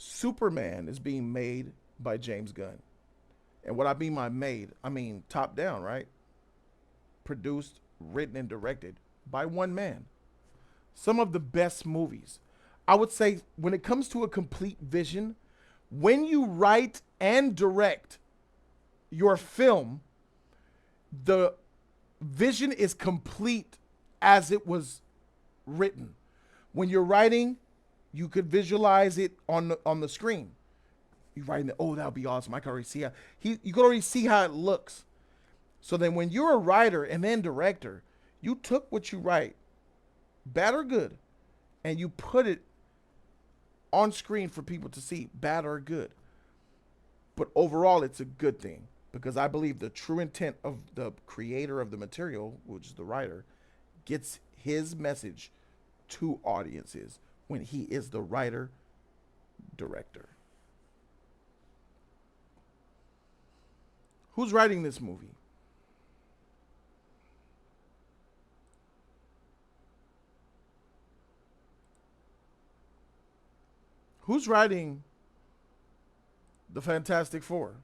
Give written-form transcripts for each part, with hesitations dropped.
Superman is being made by James Gunn. And what I mean by made, I mean top down, right? Produced, written, and directed by one man. Some of the best movies. I would say when it comes to a complete vision, when you write and direct your film, the vision is complete as it was written. When you're writing, you could visualize it on the screen. You're writing, oh, that would be awesome. I can already see how you can already see how it looks. So then when you're a writer and then director, you took what you write, bad or good, and you put it on screen for people to see, bad or good. But overall, it's a good thing because I believe the true intent of the creator of the material, which is the writer, gets his message to audiences when he is the writer director. Who's writing this movie? Who's writing the Fantastic Four?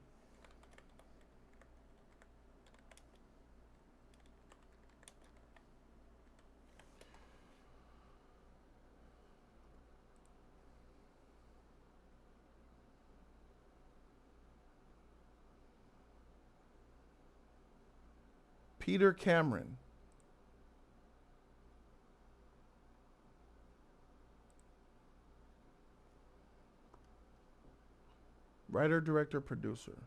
Peter Cameron. Writer, director, producer.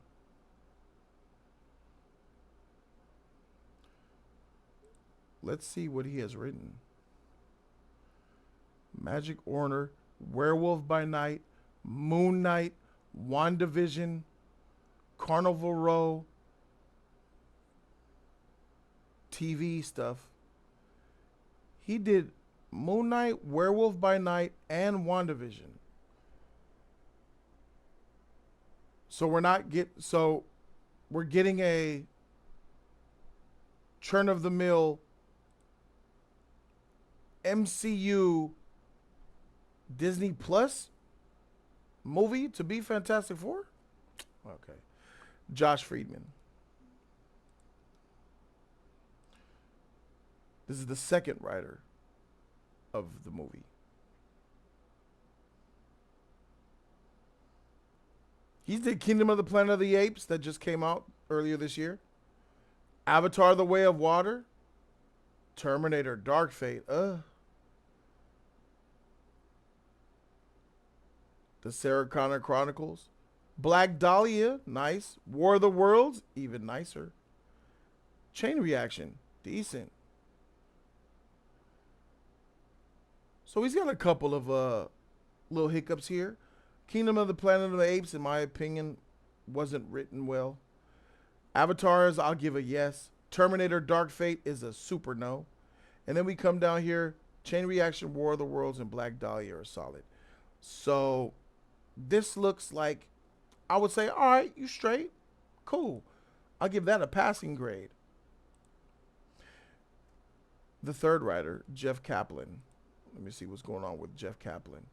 Let's see what he has written. Magic Order, Werewolf by Night, Moon Knight, WandaVision, Carnival Row, TV stuff. He did Moon Knight, Werewolf by Night, and WandaVision. So we're getting a turn of the mill MCU Disney Plus movie to be Fantastic Four? Okay. Josh Friedman. This is the second writer of the movie. He did Kingdom of the Planet of the Apes that just came out earlier this year. Avatar: The Way of Water. Terminator: Dark Fate. The Sarah Connor Chronicles. Black Dahlia, nice. War of the Worlds, even nicer. Chain Reaction, decent. So he's got a couple of little hiccups here. Kingdom of the Planet of the Apes, in my opinion, wasn't written well. Avatars, I'll give a yes. Terminator Dark Fate is a super no. And then we come down here, Chain Reaction, War of the Worlds, and Black Dahlia are solid. So this looks like, I would say, all right, you straight. Cool. I'll give that a passing grade. The third writer, Jeff Kaplan. Let me see what's going on with Jeff Kaplan.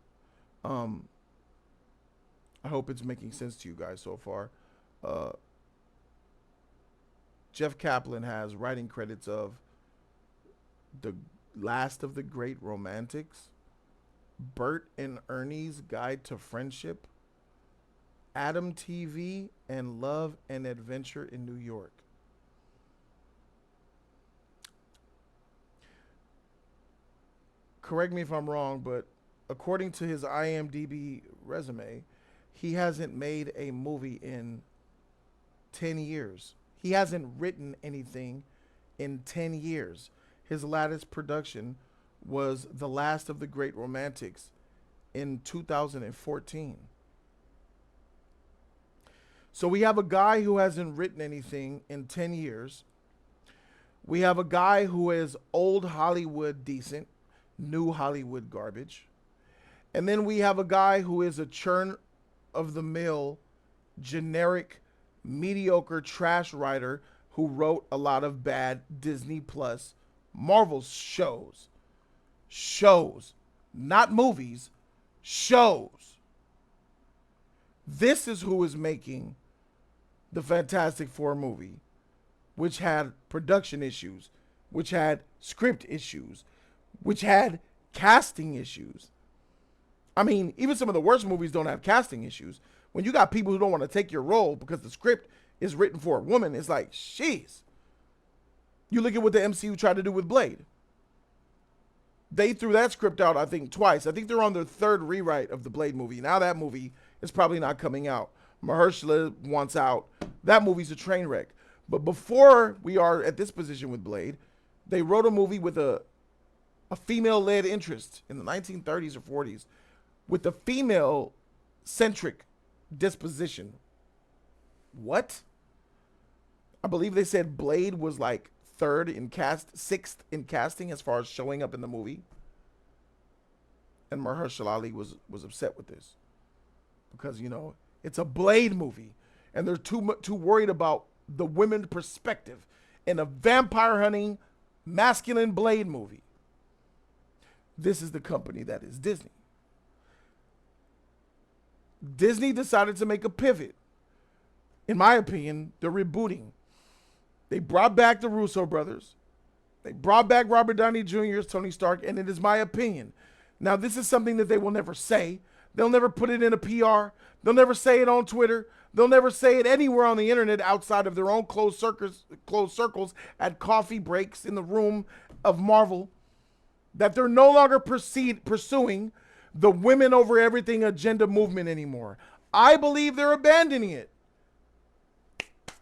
I hope it's making sense to you guys so far. Jeff Kaplan has writing credits of The Last of the Great Romantics, Bert and Ernie's Guide to Friendship, Adam TV, and Love and Adventure in New York. Correct me if I'm wrong, but according to his IMDb resume, he hasn't made a movie in 10 years. He hasn't written anything in 10 years. His latest production was The Last of the Great Romantics in 2014. So we have a guy who hasn't written anything in 10 years. We have a guy who is old Hollywood decent, new Hollywood garbage. And then we have a guy who is a churn of the mill, generic, mediocre trash writer who wrote a lot of bad Disney Plus Marvel shows. Shows. Not movies. Shows. This is who is making the Fantastic Four movie, which had production issues, which had script issues, which had casting issues. I mean, even some of the worst movies don't have casting issues. When you got people who don't want to take your role because the script is written for a woman, it's like, jeez. You look at what the MCU tried to do with Blade. They threw that script out, I think, twice. I think they're on their third rewrite of the Blade movie. Now that movie is probably not coming out. Mahershala wants out. That movie's a train wreck. But before we are at this position with Blade, they wrote a movie with a female-led interest in the 1930s or 40s with a female-centric disposition. What? I believe they said Blade was like sixth in casting as far as showing up in the movie. And Mahershala Ali was upset with this because, you know, it's a Blade movie and they're too worried about the women's perspective in a vampire hunting masculine Blade movie. This is the company that is Disney. Disney decided to make a pivot. In my opinion, they're rebooting. They brought back the Russo brothers. They brought back Robert Downey Jr. as Tony Stark, and it is my opinion. Now, this is something that they will never say. They'll never put it in a PR. They'll never say it on Twitter. They'll never say it anywhere on the internet outside of their own closed circles at coffee breaks in the room of Marvel, that they're no longer pursuing the women over everything agenda movement anymore. I believe they're abandoning it.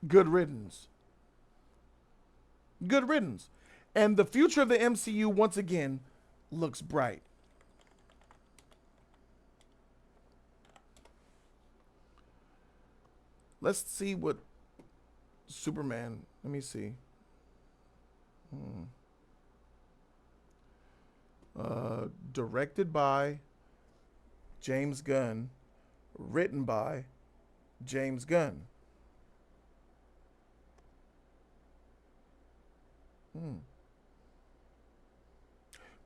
Good riddance. Good riddance. And the future of the MCU, once again, looks bright. Let's see what Superman, let me see. Directed by James Gunn, written by James Gunn.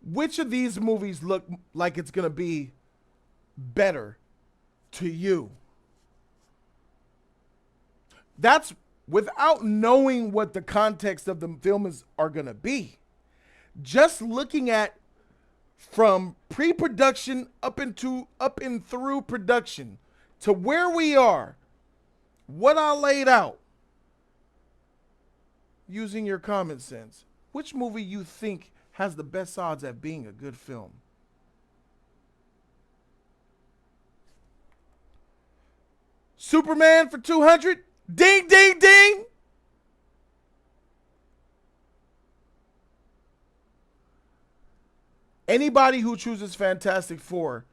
Which of these movies look like it's going to be better to you? That's without knowing what the context of the film are going to be. Just looking at from pre-production up and through production to where we are, what I laid out, using your common sense, which movie you think has the best odds at being a good film? Superman for 200? Ding, ding, ding! Anybody who chooses Fantastic Four,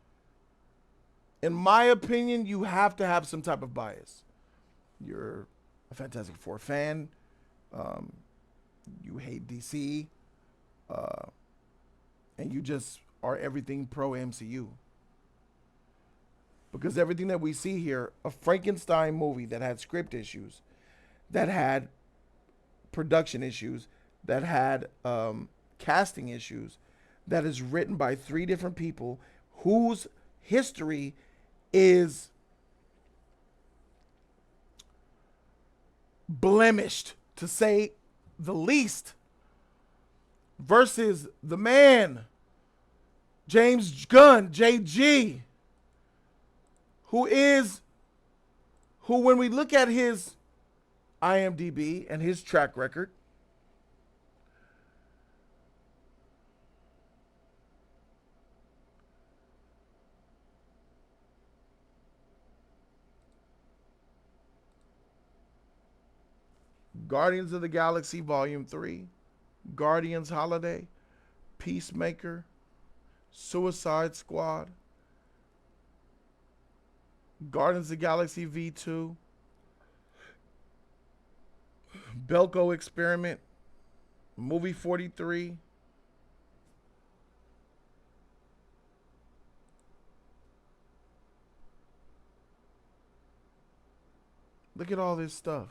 in my opinion, you have to have some type of bias. You're a Fantastic Four fan. You hate DC. And you just are everything pro MCU. Because everything that we see here, a Frankenstein movie that had script issues, that had production issues, that had casting issues, that is written by 3 different people whose history is blemished, to say the least, versus the man, James Gunn, JG, who when we look at his IMDb and his track record, Guardians of the Galaxy Volume 3, Guardians Holiday, Peacemaker, Suicide Squad, Guardians of the Galaxy V2, Belko Experiment, Movie 43. Look at all this stuff.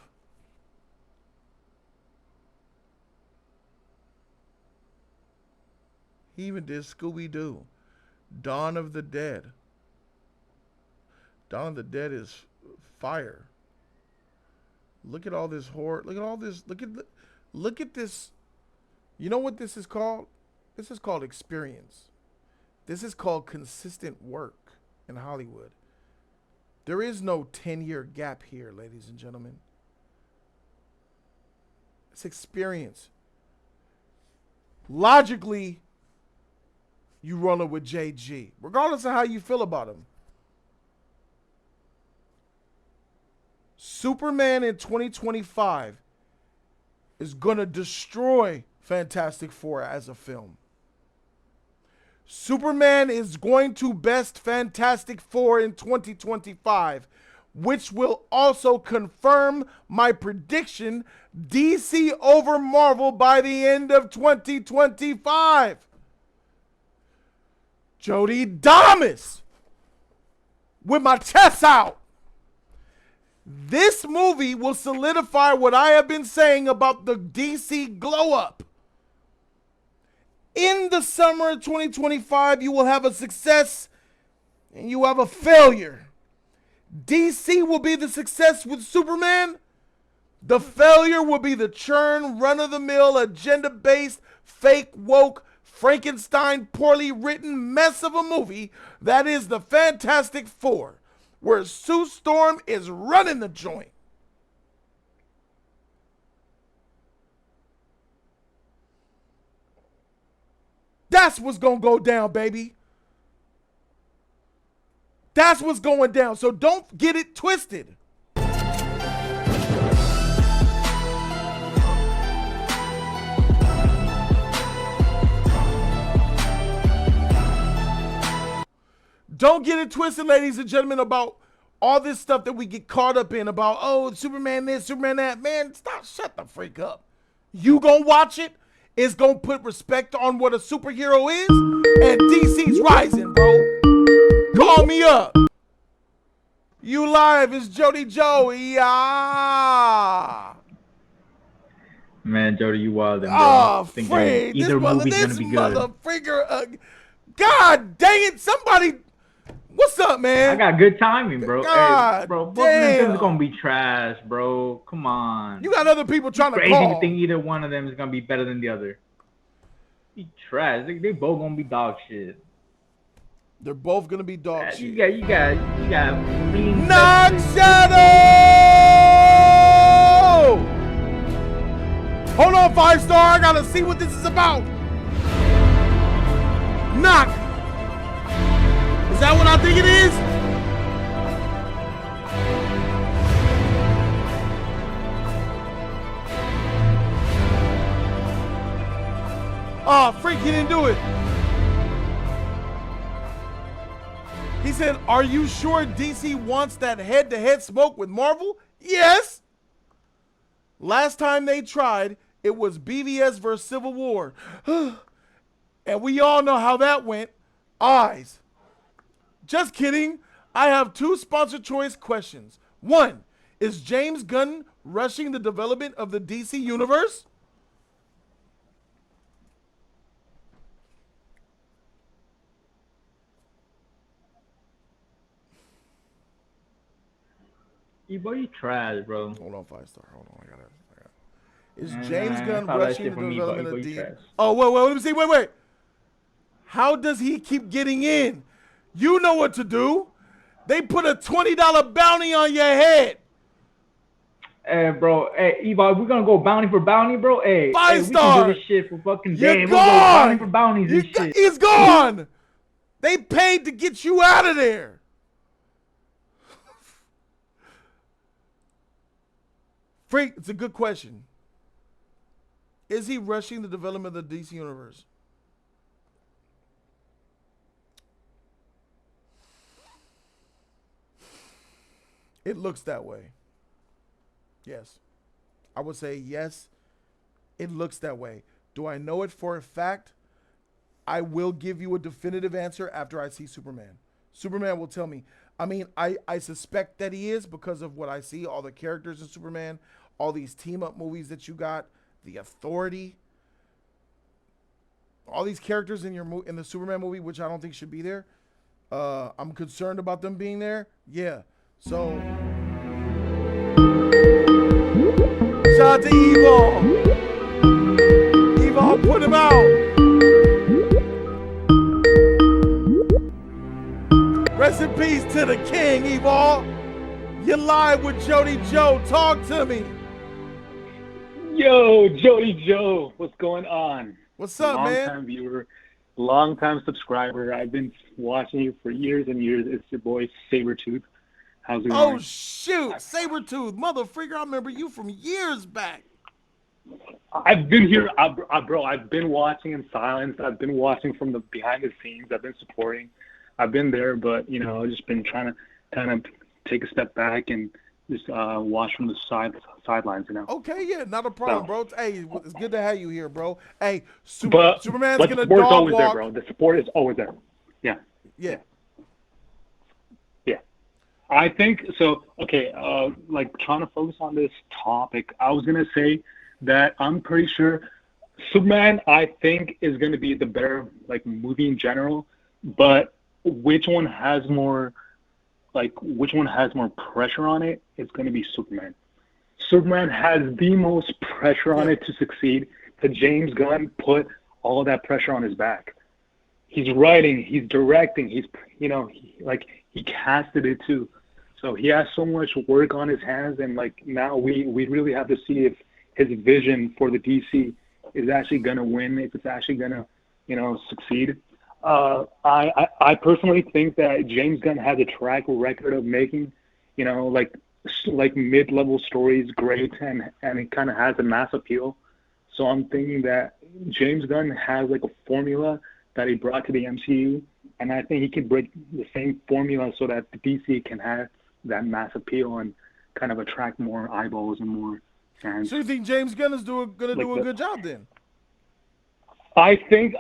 He even did Scooby-Doo, Dawn of the Dead. Dawn of the Dead is fire. Look at all this horror. Look at all this. Look at this. You know what this is called? This is called experience. This is called consistent work in Hollywood. There is no 10-year gap here, ladies and gentlemen. It's experience. Logically, you rolling with JG, regardless of how you feel about him. Superman in 2025 is going to destroy Fantastic Four as a film. Superman is going to best Fantastic Four in 2025, which will also confirm my prediction DC over Marvel by the end of 2025. Jody Damas with my chest out. This movie will solidify what I have been saying about the DC glow up. In the summer of 2025, you will have a success and you have a failure. DC will be the success with Superman. The failure will be the churn, run-of-the-mill, agenda-based, fake, woke, Frankenstein, poorly written mess of a movie that is the Fantastic Four, where Sue Storm is running the joint. That's what's going to go down, baby. That's what's going down. So don't get it twisted. Don't get it twisted, ladies and gentlemen, about all this stuff that we get caught up in about, oh, Superman this, Superman that. Man, stop, shut the freak up. You gonna watch it? It's gonna put respect on what a superhero is, and DC's rising, bro. Call me up. You live, it's Jody Joe. Yeah. Man, Jody, you wild. Oh, Fred, this motherfucker. God dang it, somebody. What's up, man? I got good timing, bro. God, hey, bro, both of them things are gonna be trash, bro. Come on. You got other people trying to call. Crazy to think either one of them is gonna be better than the other. Be trash. They both gonna be dog shit. They're both gonna be dog shit. You got. Knock Shadow. Hold on, 5-star. I gotta see what this is about. Knock. Is that what I think it is? Oh, freak, he didn't do it. He said, are you sure DC wants that head-to-head smoke with Marvel? Yes. Last time they tried, it was BVS versus Civil War. And we all know how that went. Eyes. Just kidding. I have 2 sponsor choice questions. 1, is James Gunn rushing the development of the DC universe? Boy, you trash, bro. Hold on, 5-star. Hold on, I got it. Is James Gunn rushing the development of DC? Oh, wait, let me see. Wait. How does he keep getting in? You know what to do. They put a $20 bounty on your head. Hey, bro. Hey, Eva, we're going to go bounty for bounty, bro. Hey, 5-star. We can do this shit for fucking You're days. gone. We'll go bounty for bounties and shit. He's gone. They paid to get you out of there. Freak, it's a good question. Is he rushing the development of the DC universe? It looks that way. Yes. I would say yes. It looks that way. Do I know it for a fact? I will give you a definitive answer after I see Superman. Superman will tell me. I mean, I suspect that he is because of what I see, all the characters in Superman, all these team-up movies that you got, the Authority, all these characters in the Superman movie, which I don't think should be there. I'm concerned about them being there. Yeah. So shout out to Evil. Evil, put him out. Rest in peace to the king, Evil. You're live with Jody Joe. Talk to me. Yo, Jody Joe, what's going on? What's up, Long man? time viewer, long time subscriber. I've been watching you for years and years. It's your boy Sabretooth. How's it Oh, going? shoot. Sabretooth. Mother freaker, I remember you from years back. I've been here, bro. I've been watching in silence. I've been watching from the behind the scenes. I've been supporting. I've been there, but I've just been trying to kind of take a step back and just watch from the sidelines. Okay, yeah, not a problem, bro. Hey, it's good to have you here, bro. Hey, But Superman's the gonna support's dog always there, walk. bro. The support is always there. Yeah. Yeah. Yeah. I think so. Okay, like trying to focus on this topic, I was gonna say that I'm pretty sure Superman, I think, is gonna be the better like movie in general, but which one has more pressure on it? It's gonna be Superman. Superman has the most pressure on Yeah. it to succeed. The James Gunn put all that pressure on his back. He's writing, he's directing, he casted it too. So he has so much work on his hands, and like now we really have to see if his vision for the DC is actually gonna win, if it's actually gonna succeed. I personally think that James Gunn has a track record of making like mid-level stories great, and it kind of has a mass appeal. So I'm thinking that James Gunn has like a formula that he brought to the MCU, and I think he can break the same formula so that the DC can have that mass appeal and kind of attract more eyeballs and more fans. So you think James Gunn is gonna do a good job then? I think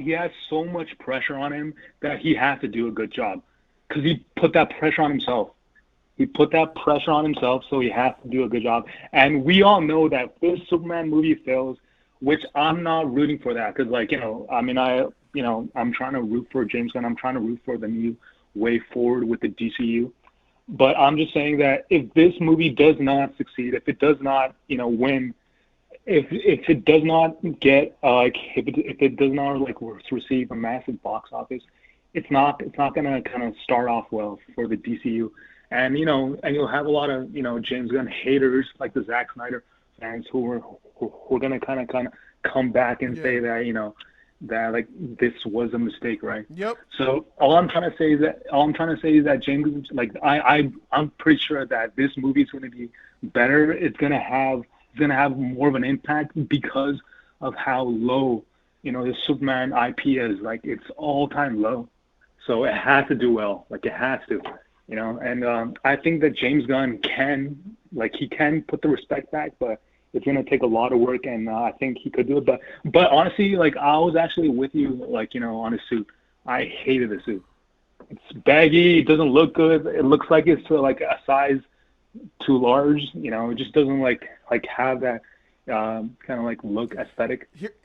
he has so much pressure on him that he has to do a good job because he put that pressure on himself. He put that pressure on himself, so he has to do a good job. And we all know that if this Superman movie fails, which I'm not rooting for that, because I'm trying to root for James Gunn. I'm trying to root for the new way forward with the DCU. But I'm just saying that if this movie does not succeed, if it does not, win, if it does not get if it does not receive a massive box office, it's not gonna kind of start off well for the DCU. And you'll have a lot of James Gunn haters like the Zack Snyder fans who are gonna kind of come back and say that that like this was a mistake, right? Yep. So all I'm trying to say is that James, like I'm pretty sure that this movie is going to be better. It's gonna have more of an impact because of how low the Superman IP is. Like it's all-time low, so it has to do well. Like it has to. And I think that James Gunn can put the respect back, but it's going to take a lot of work, and I think he could do it. But honestly, like I was actually with you, on his suit. I hated the suit. It's baggy. It doesn't look good. It looks like it's like a size too large. It just doesn't like have that kind of like look aesthetic. Here's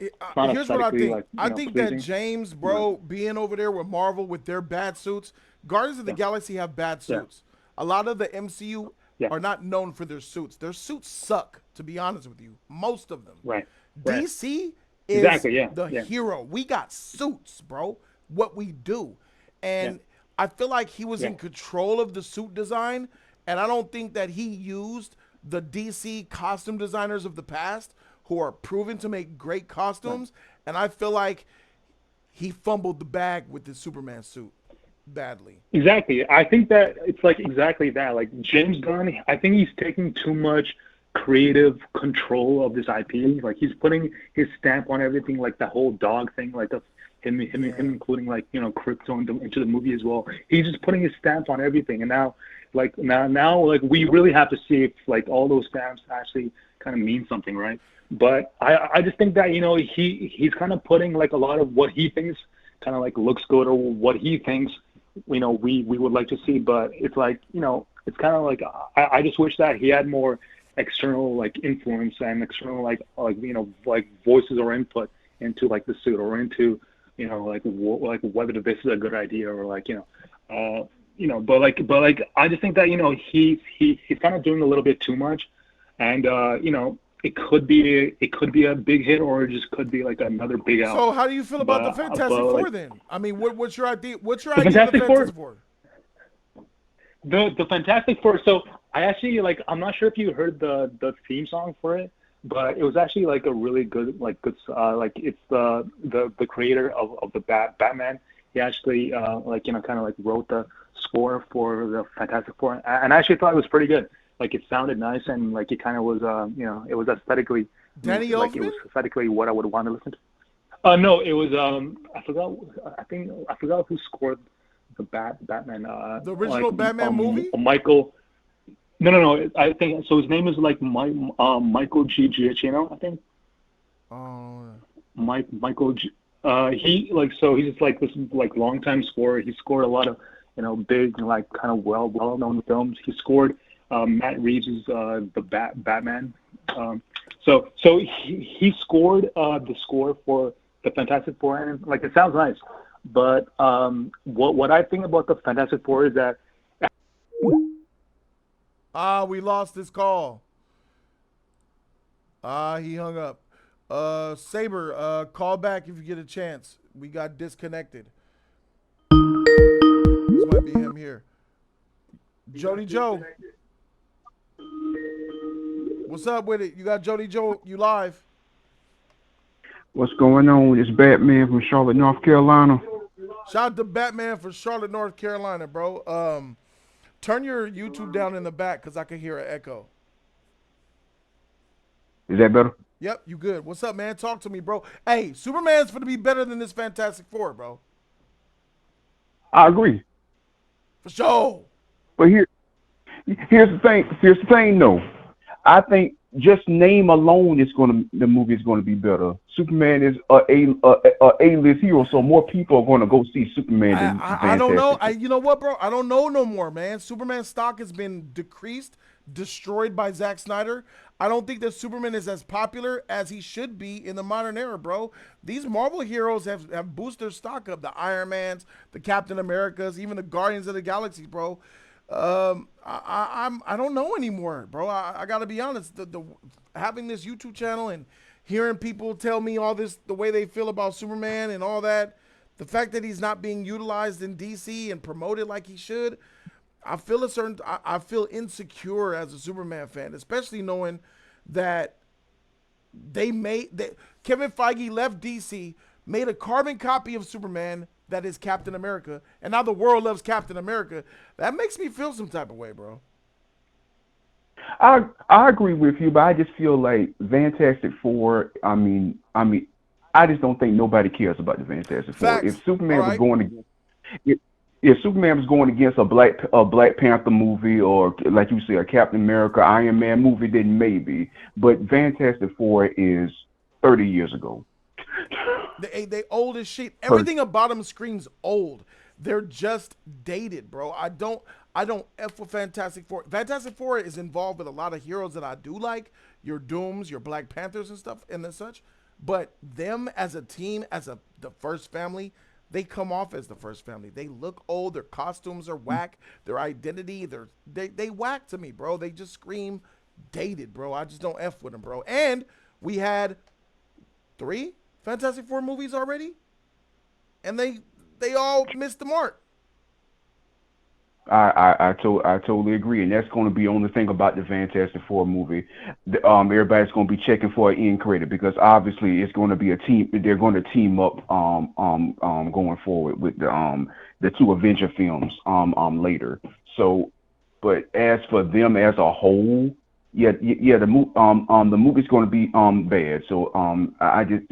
what I think. I think pleasing. that James, bro, being over there with Marvel with their bad suits, Guardians of the Galaxy have bad suits. A lot of the MCU are not known for their suits. Their suits suck, to be honest with you. Most of them. Right. DC is the hero. We got suits, bro. What we do. And I feel like he was in control of the suit design, and I don't think that he used the DC costume designers of the past who are proven to make great costumes, and I feel like he fumbled the bag with the Superman suit badly. Exactly. I think that it's like exactly that. Like James Gunn, I think he's taking too much creative control of this IP. Like he's putting his stamp on everything, like the whole dog thing, like him including like crypto into the movie as well. He's just putting his stamp on everything, and now we really have to see if like all those stamps actually kind of mean something, right? But I just think that he's kind of putting like a lot of what he thinks kind of like looks good or what he thinks we would like to see, but it's like it's kind of like I just wish that he had more external like influence and external like voices or input into like the suit or into like whether this is a good idea or but I just think that he's kind of doing a little bit too much, and it could be a big hit or it just could be like another big out. So how do you feel about the Fantastic But like Four then? I mean, what's your idea? What's your the idea of the Fantastic Four, Fantastic Four? the Fantastic Four. So I actually I'm not sure if you heard the theme song for it, but it was actually like a really good it's the creator of the Batman. He actually kind of like wrote the score for the Fantastic Four, and I actually thought it was pretty good. Like it sounded nice, and like it kind of was it was aesthetically Danny like it Elfman? was aesthetically what I would want to listen to. No, it was I forgot. I forgot who scored the Batman. The original Batman movie? Michael. No. I think so. His name is like Michael G. Giacchino, I think. Oh. Michael G. He he's just like this like longtime scorer. He scored a lot of big like kind of well known films. He scored Matt Reeves' the Batman. So he scored the score for the Fantastic Four, and like it sounds nice. But what I think about the Fantastic Four is that We lost this call. He hung up. Saber, call back if you get a chance. We got disconnected. This might be him here. Jody Joe. What's up with it? You got Jody Joe, you live. What's going on? It's Batman from Charlotte, North Carolina. Shout out to Batman for Charlotte, North Carolina, bro. Turn your YouTube down in the back because I can hear an echo. Is that better? Yep, you good. What's up, man? Talk to me, bro. Hey, Superman's going to be better than this Fantastic Four, bro. I agree. For sure. But here's the thing. Here's the thing, though. I think just name alone the movie is going to be better. Superman is a A-list hero, so more people are going to go see Superman than I don't know. You know what, bro? I don't know no more, man. Superman stock has been decreased, destroyed by Zack Snyder. I don't think that Superman is as popular as he should be in the modern era, bro. These Marvel heroes have boosted their stock up. The Iron Mans, the Captain Americas, even the Guardians of the Galaxy, bro. I don't know anymore, bro. I gotta be honest. The having this YouTube channel and hearing people tell me all this, the way they feel about Superman and all that, the fact that he's not being utilized in DC and promoted like he should, I feel insecure as a Superman fan, especially knowing that Kevin Feige left DC, made a carbon copy of Superman that is Captain America, and now the world loves Captain America. That makes me feel some type of way, bro. I agree with you, but I just feel like Fantastic Four. I mean, I just don't think nobody cares about the Fantastic Four. Facts. If Superman All was right. going against, if Superman was going against a Black Panther movie or like you say a Captain America, Iron Man movie, then maybe. But Fantastic Four is 30 years ago. They old as shit. Everything about them screams old. They're just dated, bro. I don't F with Fantastic Four. Fantastic Four is involved with a lot of heroes that I do like. Your Dooms, your Black Panthers and stuff and such. But them as a team, the first family, they come off as the first family. They look old. Their costumes are whack. Their identity, they whack to me, bro. They just scream dated, bro. I just don't F with them, bro. And we had 3 Fantastic Four movies already, and they all missed the mark. I totally agree, and that's going to be the only thing about the Fantastic Four movie. Everybody's going to be checking for an end credit because obviously it's going to be a team. They're going to team up going forward with the 2 Avenger films later. So, but as for them as a whole, the movie's going to be bad. So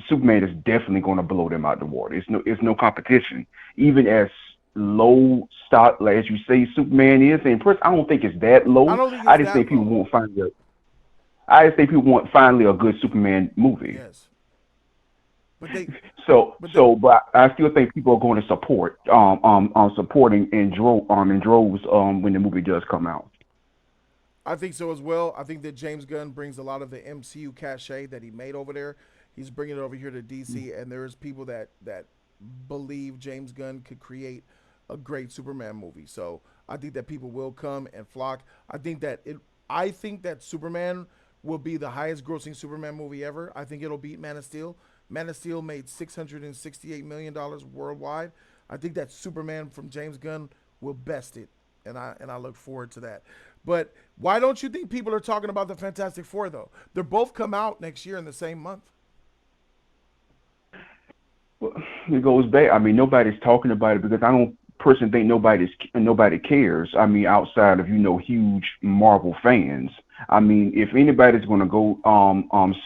Superman is definitely going to blow them out the water. It's no competition, even as low stock, like as you say, Superman is. And first, I don't think it's that low. I don't think it's I just that think people low. want finally. I just think people want finally a good Superman movie. Yes. But But I still think people are going to support supporting in droves when the movie does come out. I think so as well. I think that James Gunn brings a lot of the MCU cachet that he made over there. He's bringing it over here to DC, and there's people that believe James Gunn could create a great Superman movie. So I think that people will come and flock. I think that Superman will be the highest grossing Superman movie ever. I think it'll beat Man of Steel. Man of Steel made $668 million worldwide. I think that Superman from James Gunn will best it, and I look forward to that. But why don't you think people are talking about the Fantastic Four though? They're both come out next year in the same month. Well, it goes back. I mean, nobody's talking about it because I don't personally think nobody cares. I mean, outside of huge Marvel fans. I mean, if anybody's going to go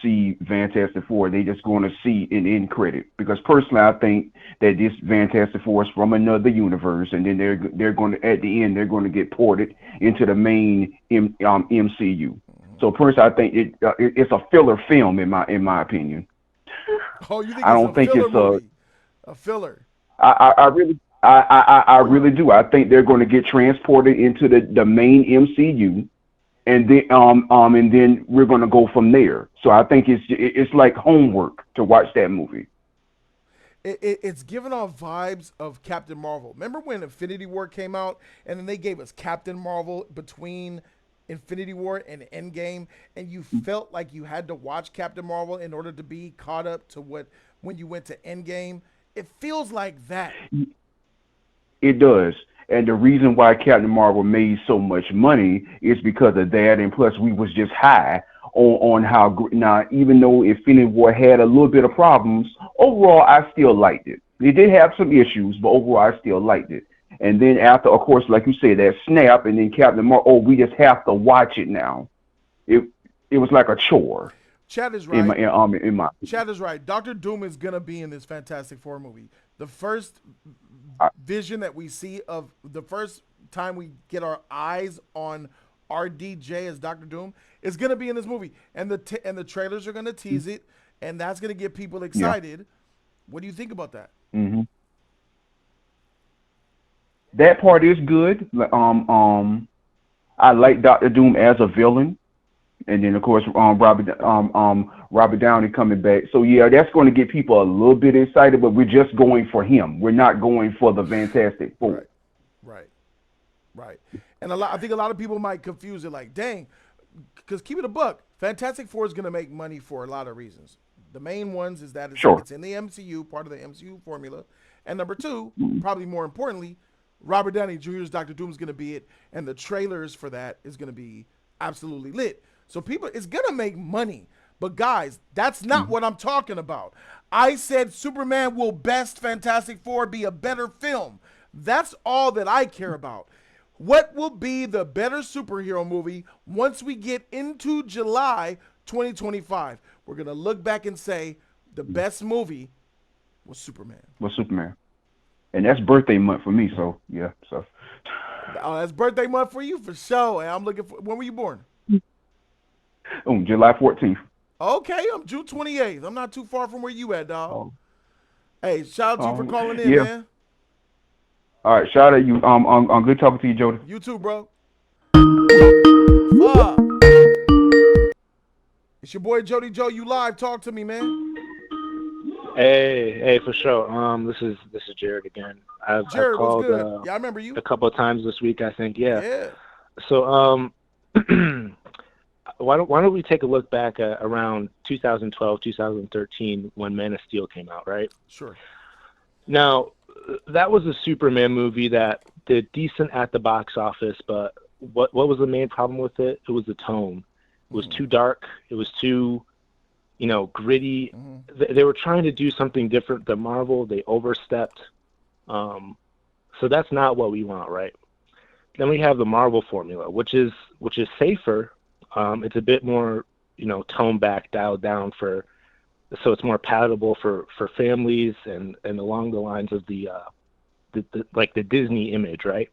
see Fantastic Four, they just going to see an end credit because personally, I think that this Fantastic Four is from another universe, and then they're going to at the end they're going to get ported into the main MCU. So personally, I think it's a filler film in my opinion. Oh, you think I it's don't a think filler it's movie? A filler. I really I really do. I think they're going to get transported into the main MCU, and then we're going to go from there. So I think it's like homework to watch that movie. It's giving off vibes of Captain Marvel. Remember when Infinity War came out, and then they gave us Captain Marvel between Infinity War and Endgame, and you felt like you had to watch Captain Marvel in order to be caught up to when you went to Endgame. It feels like that. It does. And the reason why Captain Marvel made so much money is because of that. And plus, we was just high on how now, even though Infinity War had a little bit of problems, overall, I still liked it. It did have some issues, but overall, I still liked it. And then after, of course, like you said, that snap, and then Captain Marvel, we just have to watch it now. It was like a chore. Chad is right. In my Chad is right. Doctor Doom is gonna be in this Fantastic Four movie. The first vision that we see of the first time we get our eyes on RDJ as Doctor Doom is gonna be in this movie, and the trailers are gonna tease it, and that's gonna get people excited. Yeah. What do you think about that? Mm-hmm. That part is good. I like Doctor Doom as a villain. And then, of course, Robert Downey coming back. So, yeah, that's going to get people a little bit excited, but we're just going for him. We're not going for the Fantastic Four. Right. And I think a lot of people might confuse it like, dang, because keep it a buck, Fantastic Four is going to make money for a lot of reasons. The main ones is that it's in the MCU, part of the MCU formula. And number two, probably more importantly, Robert Downey Jr.'s Doctor Doom is going to be it, and the trailers for that is going to be absolutely lit. So people, it's going to make money. But guys, that's not what I'm talking about. I said Superman will best Fantastic Four be a better film. That's all that I care about. What will be the better superhero movie once we get into July 2025? We're going to look back and say the best movie was Superman. And that's birthday month for me, so, yeah. So. Oh, that's birthday month for you for sure. And I'm looking for, when were you born? July 14th. Okay, I'm June 28th. I'm not too far from where you at, dog. Oh. Hey, shout out to you for calling in, man. All right, shout out to you. I'm good talking to you, Jody. You too, bro. Fuck. It's your boy Jody Joe. You live. Talk to me, man. Hey, for sure. This is Jared again. Jared, I've called, what's good? Yeah, I remember you a couple of times this week, I think. Yeah. So, why don't we take a look back at around 2012, 2013 when Man of Steel came out, right? Sure. Now, that was a Superman movie that did decent at the box office, but what was the main problem with it? It was the tone. It was too dark. It was too, gritty. They were trying to do something different than Marvel. They overstepped. So that's not what we want, right? Then we have the Marvel formula, which is safer. It's a bit more, toned back, dialed down so it's more palatable for families and along the lines of the Disney image, right?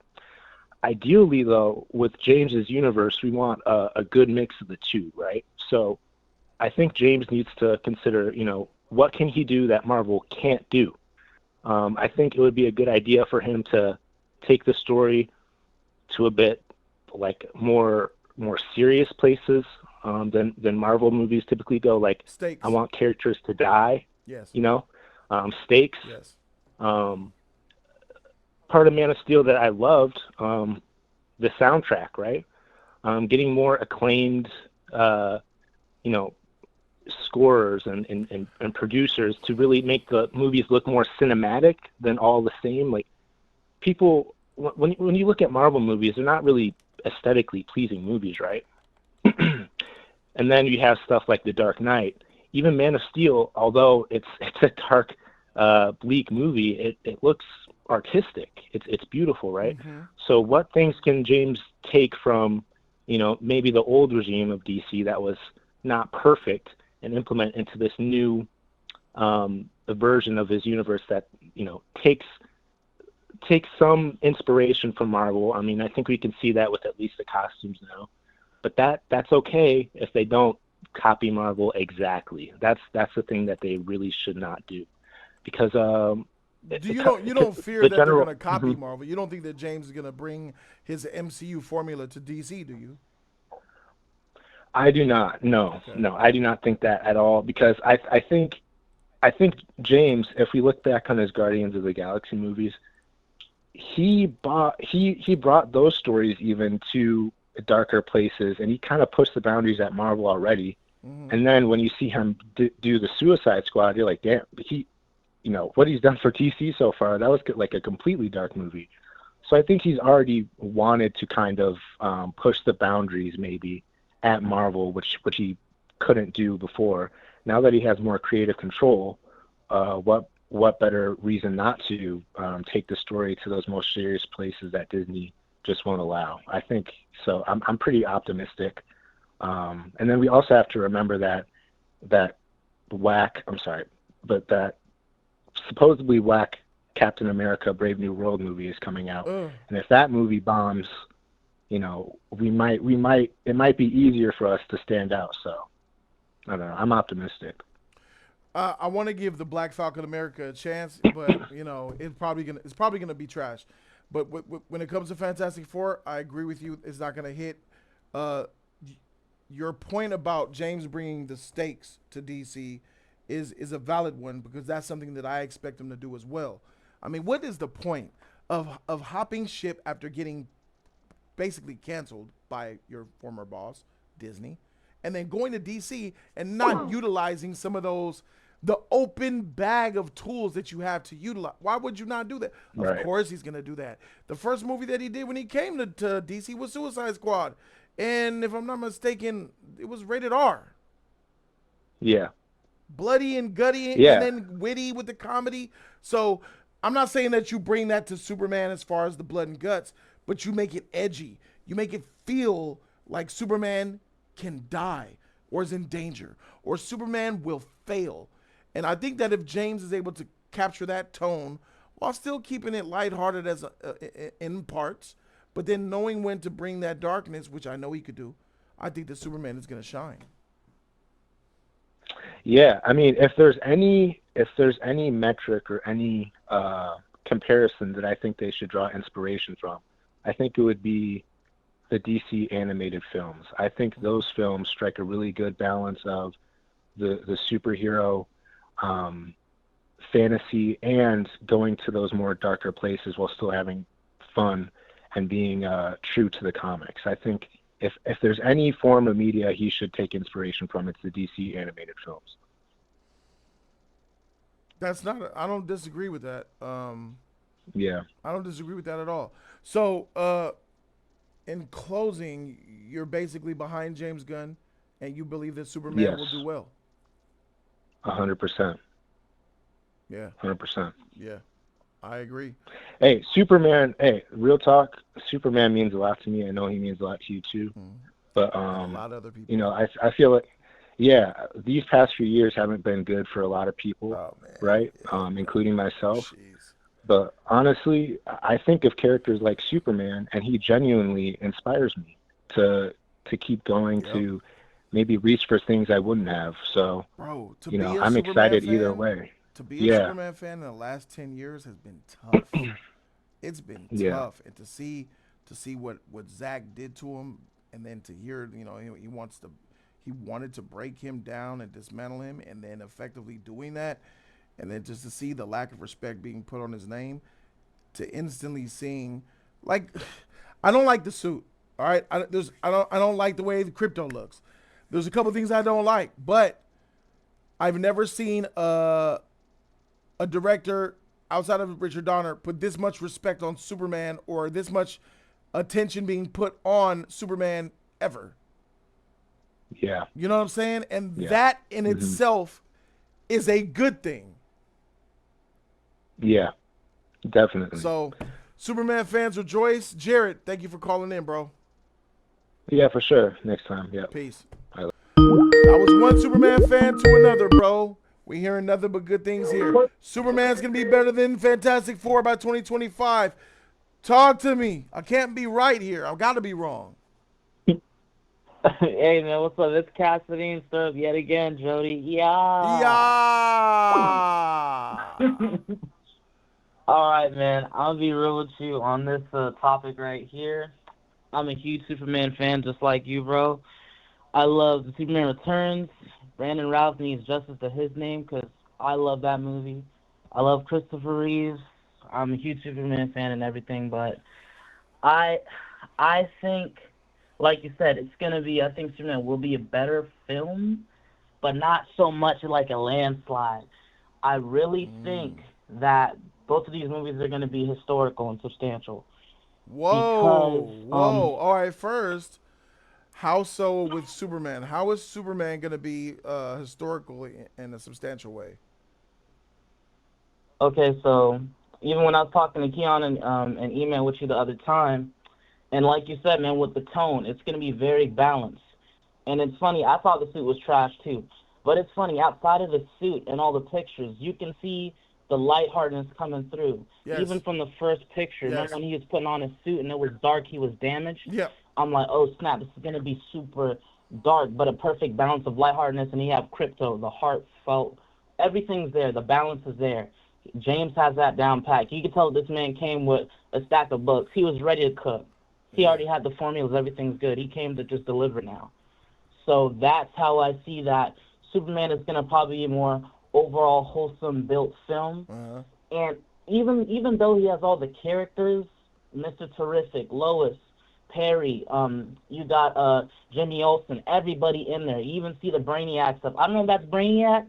Ideally, though, with James's universe, we want a good mix of the two, right? So I think James needs to consider, what can he do that Marvel can't do? I think it would be a good idea for him to take the story to a bit like more serious places than Marvel movies typically go. Like, stakes. I want characters to die. Yes. Stakes. Yes. Um, Part of Man of Steel that I loved, the soundtrack, right? Getting more acclaimed, you know, scorers and producers to really make the movies look more cinematic than all the same. Like people, when you look at Marvel movies, they're not really aesthetically pleasing movies, right? And then you have stuff like The Dark Knight. Even Man of Steel, although it's a dark, bleak movie, it looks artistic. It's beautiful, right? Mm-hmm. So what things can James take from, maybe the old regime of DC that was not perfect and implement into this new version of his universe that takes some inspiration from Marvel. I mean, I think we can see that with at least the costumes now. But that's okay if they don't copy Marvel exactly. That's the thing that they really should not do, because You don't fear the that they're general. going to copy Mhm. Marvel? You don't think that James is going to bring his MCU formula to DC, do you? I do not. No, Okay. no, I do not think that at all, because I think James, if we look back on his Guardians of the Galaxy movies, he brought those stories even to darker places, and he kind of pushed the boundaries at Marvel already. Mm-hmm. And then when you see him do the Suicide Squad, you're like, damn, what he's done for DC so far, that was like a completely dark movie. So I think he's already wanted to kind of push the boundaries maybe at Marvel, which he couldn't do before. Now that he has more creative control, what better reason not to take the story to those most serious places that Disney just won't allow? I think so. I'm pretty optimistic. And then we also have to remember that that supposedly whack Captain America Brave New World movie is coming out. Ugh. And if that movie bombs, it might be easier for us to stand out. So I don't know. I'm optimistic. I want to give the Black Falcon America a chance, but it's probably gonna be trash. But when it comes to Fantastic Four, I agree with you. It's not gonna hit. Uh, your point about James bringing the stakes to DC is a valid one, because that's something that I expect him to do as well. I mean, what is the point of hopping ship after getting basically canceled by your former boss, Disney, and then going to DC and not utilizing some of the open bag of tools that you have to utilize? Why would you not do that? Of Right. course he's going to do that. The first movie that he did when he came to DC was Suicide Squad. And if I'm not mistaken, it was rated R. Yeah. Bloody and gutty, and Yeah. then witty with the comedy. So I'm not saying that you bring that to Superman as far as the blood and guts, but you make it edgy. You make it feel like Superman can die or is in danger or Superman will fail. And I think that if James is able to capture that tone while still keeping it lighthearted in parts, but then knowing when to bring that darkness, which I know he could do, I think that Superman is going to shine. Yeah, I mean, if there's any metric or any comparison that I think they should draw inspiration from, I think it would be the DC animated films. I think those films strike a really good balance of the superhero fantasy and going to those more darker places while still having fun and being true to the comics. I think if there's any form of media he should take inspiration from, it's the DC animated films. I don't disagree with that. Yeah. I don't disagree with that at all. So, in closing, you're basically behind James Gunn, and you believe that Superman Yes. will do well. 100%. Yeah, 100%. yeah, I agree. Hey, Superman. Hey, real talk. Superman means a lot to me. I know he means a lot to you too. But And a lot of other people. I feel like, yeah, these past few years haven't been good for a lot of people, Oh man. right? Yeah. Including myself. Jeez. But honestly, I think of characters like Superman, and he genuinely inspires me to keep going, Yep. to maybe reach for things I wouldn't have. So, Bro, to be a I'm Superman excited fan, either way. to be a Yeah. Superman fan in the last 10 years has been tough. It's been Yeah. tough, and to see what Zach did to him, and then to hear he wanted to break him down and dismantle him, and then effectively doing that, and then just to see the lack of respect being put on his name, to instantly seeing, like, I don't like the suit. All right, I don't like the way the crypto looks. There's a couple things I don't like, but I've never seen a director outside of Richard Donner put this much respect on Superman or this much attention being put on Superman ever. Yeah. You know what I'm saying? And Yeah. that in itself is a good thing. Yeah, definitely. So, Superman fans rejoice. Jared, thank you for calling in, bro. Yeah, for sure. Next time. Yeah. Peace. All right. I was one Superman fan to another, bro. We hearing nothing but good things here. Superman's going to be better than Fantastic Four by 2025. Talk to me. I can't be right here. I've got to be wrong. Hey, man, what's up? It's Cassidy and stuff yet again, Jody. Yeah. All right, man. I'll be real with you on this topic right here. I'm a huge Superman fan, just like you, bro. I love the Superman Returns. Brandon Routh needs justice to his name because I love that movie. I love Christopher Reeves. I'm a huge Superman fan and everything, but I think, like you said, I think Superman will be a better film, but not so much like a landslide. I really think that both of these movies are going to be historical and substantial. Whoa. Because, All right, first, how so with Superman? How is Superman going to be historical in a substantial way? Okay, so even when I was talking to Keon and email with you the other time, and like you said, man, with the tone, it's going to be very balanced. And it's funny, I thought the suit was trash too. But it's funny, outside of the suit and all the pictures, you can see the lightheartedness coming through. Yes. Even from the first picture, Yes. remember when he was putting on his suit and it was dark, he was damaged? Yeah. I'm like, oh, snap, this is going to be super dark, but a perfect balance of lightheartedness, and you have crypto, the heartfelt, everything's there, the balance is there. James has that down pat. You can tell this man came with a stack of books. He was ready to cook. He already had the formulas, everything's good. He came to just deliver now. So that's how I see that Superman is going to probably be a more overall wholesome built film. Uh-huh. And even though he has all the characters, Mr. Terrific, Lois, Perry, you got Jimmy Olsen, everybody in there. You even see the Brainiac stuff. I don't know if that's Brainiac,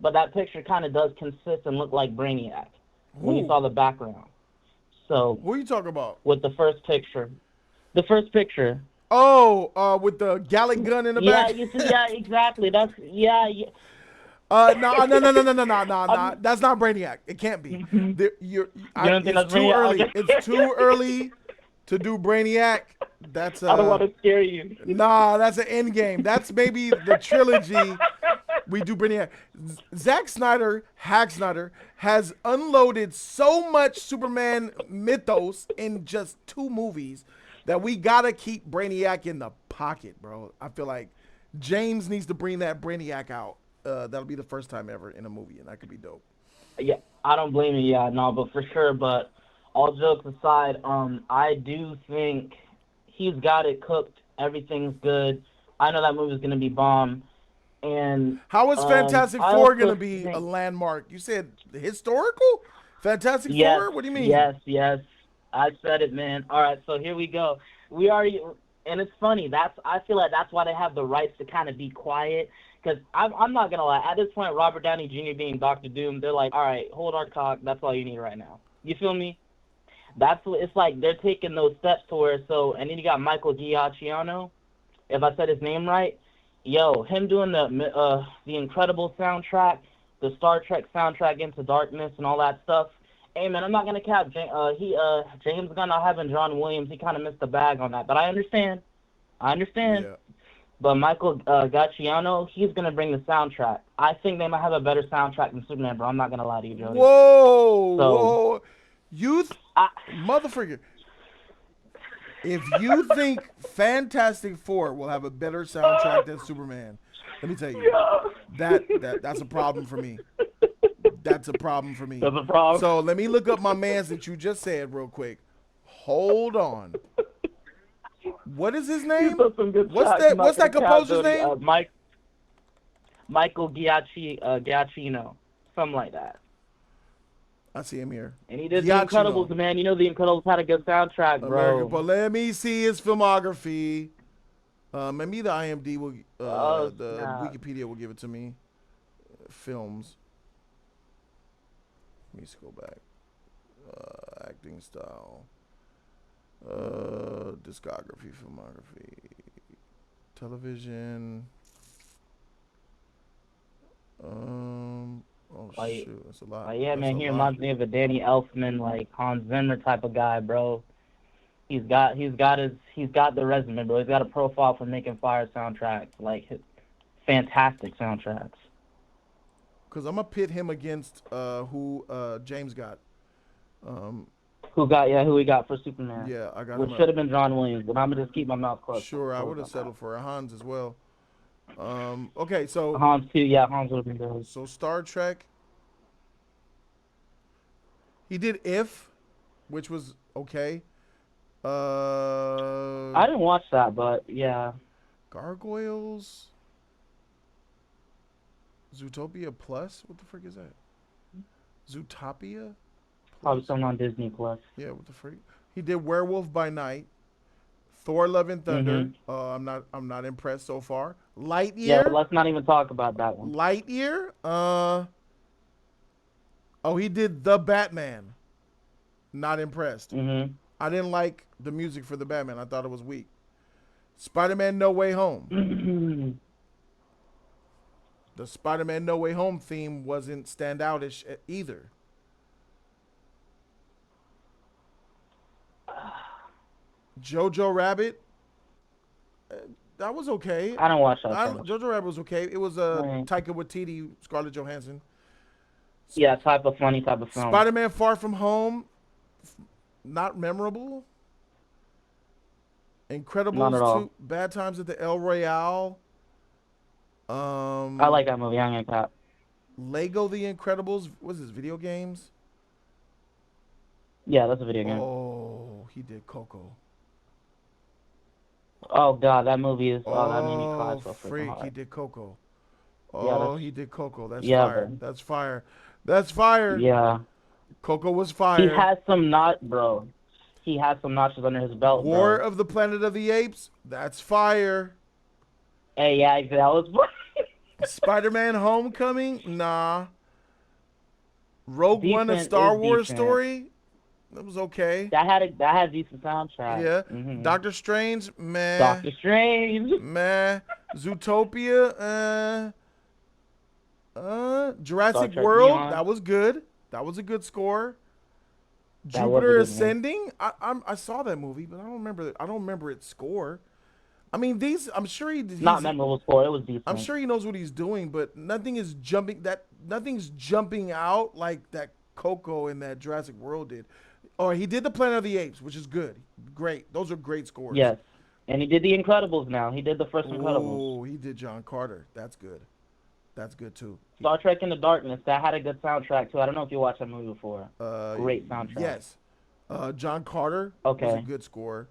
but that picture kind of does consist and look like Brainiac when you saw the background. So What are you talking about? with the first picture. The first picture. Oh, with the Gallic gun in the back? Yeah, exactly. That's, yeah. No. That's not Brainiac. It can't be. don't think It's that's too Brainiac? early. Okay. It's too early to do Brainiac. That's I don't want to scare you. Nah, that's an end game. That's maybe the trilogy. We do Brainiac. Zack Snyder, has unloaded so much Superman mythos in just 2 movies that we gotta keep Brainiac in the pocket, bro. I feel like James needs to bring that Brainiac out. That'll be the first time ever in a movie, and that could be dope. Yeah, I don't blame you. Yeah, no, but for sure. But all jokes aside, I do think he's got it cooked. Everything's good. I know that movie's gonna be bomb. And how is Fantastic I Four also gonna be think- a landmark? You said historical? Fantastic Yes, Four? What do you mean? Yes. I said it, man. All right, so here we go. We already, and it's funny. I feel like that's why they have the rights to kind of be quiet. Because I'm not gonna lie. At this point, Robert Downey Jr. being Dr. Doom, they're like, all right, hold our cock. That's all you need right now. You feel me? That's what it's like. They're taking those steps to where and then you got Michael Giacchino, if I said his name right. Yo, him doing the Incredible soundtrack, the Star Trek soundtrack, Into Darkness, and all that stuff. Hey, man, I'm not gonna cap. James Gunn not having John Williams. He kind of missed the bag on that, but I understand. Yeah. But Michael Giacchino, he's gonna bring the soundtrack. I think they might have a better soundtrack than Superman, bro. I'm not gonna lie to you, Jody. Whoa. Motherfucker. If you think Fantastic Four will have a better soundtrack than Superman, let me tell you, that's a problem for me. That's a problem for me. That's a problem. So let me look up my mans that you just said real quick. Hold on. What is his name? What's that composer's name? Michael Giacchino, something like that. I see him here. And he did The Giacchino. Incredibles, man. You know The Incredibles had a good soundtrack, bro. But let me see his filmography. Maybe the IMD will, the snap. Wikipedia will give it to me. Films. Let me just go back. Acting style. Discography, filmography. Television. Shoot, that's a lot. Yeah, That's man, a he lot. reminds me of a Danny Elfman, like Hans Zimmer type of guy, bro. He's got the resume, bro. He's got a profile for making fire soundtracks, like fantastic soundtracks. Cause I'm gonna pit him against who James got. Who we got for Superman? Yeah, I got Which him. should have been John Williams, but I'm gonna just keep my mouth closed. Sure, I would have settled for a Hans as well. Okay, so Hans too. Yeah, Hans would have been good. So Star Trek. He did If, which was okay. I didn't watch that, but yeah. Gargoyles. Zootopia Plus? What the frick is that? Zootopia? Probably something on Disney Plus. Yeah, what the freak? He did Werewolf by Night, Thor: Love and Thunder. Mm-hmm. I'm not impressed so far. Lightyear. Yeah, but let's not even talk about that one. Lightyear. He did The Batman. Not impressed. Mm-hmm. I didn't like the music for The Batman. I thought it was weak. Spider-Man: No Way Home. The Spider-Man: No Way Home theme wasn't standoutish either. Jojo Rabbit, that was okay. I don't watch that. Jojo Rabbit was okay. It was Taika Waititi, Scarlett Johansson. Yeah, funny type of film. Spider-Man: Far From Home, not memorable. Incredibles Not at all. 2, Bad Times at the El Royale. I like that movie. I'm gonna cap. Lego The Incredibles. What is this, video games? Yeah, that's a video game. Oh, he did Coco. Oh God, that movie is. That made me cry so freaking freak! hard. He did Coco. Yeah, He did Coco. That's yeah, fire. bro. That's fire. That's fire. Yeah. Coco was fire. He has some bro. He has some notches under his belt, War bro. of the Planet of the Apes. That's fire. Hey, yeah, that was. Spider-Man: Homecoming. Nah. Rogue One: A Star Wars story. That was okay. That had a decent soundtrack. Yeah. Mm-hmm. Doctor Strange. Meh. Doctor Strange. Meh. Zootopia. Jurassic Trek World. Beyond. That was good. That was a good score. That was a Jupiter good Ascending. I saw that movie, but I don't remember its score. I mean, I'm sure he's Not memorable score. It was decent. I'm sure he knows what he's doing, but nothing's jumping out like that Coco and that Jurassic World did. Oh, he did the Planet of the Apes, which is good. Great. Those are great scores. Yes. And he did The Incredibles now. He did the first Incredibles. Oh, he did John Carter. That's good. That's good, too. Star Trek Into Darkness. That had a good soundtrack, too. I don't know if you watched that movie before. Great soundtrack. Yes. John Carter was a good score.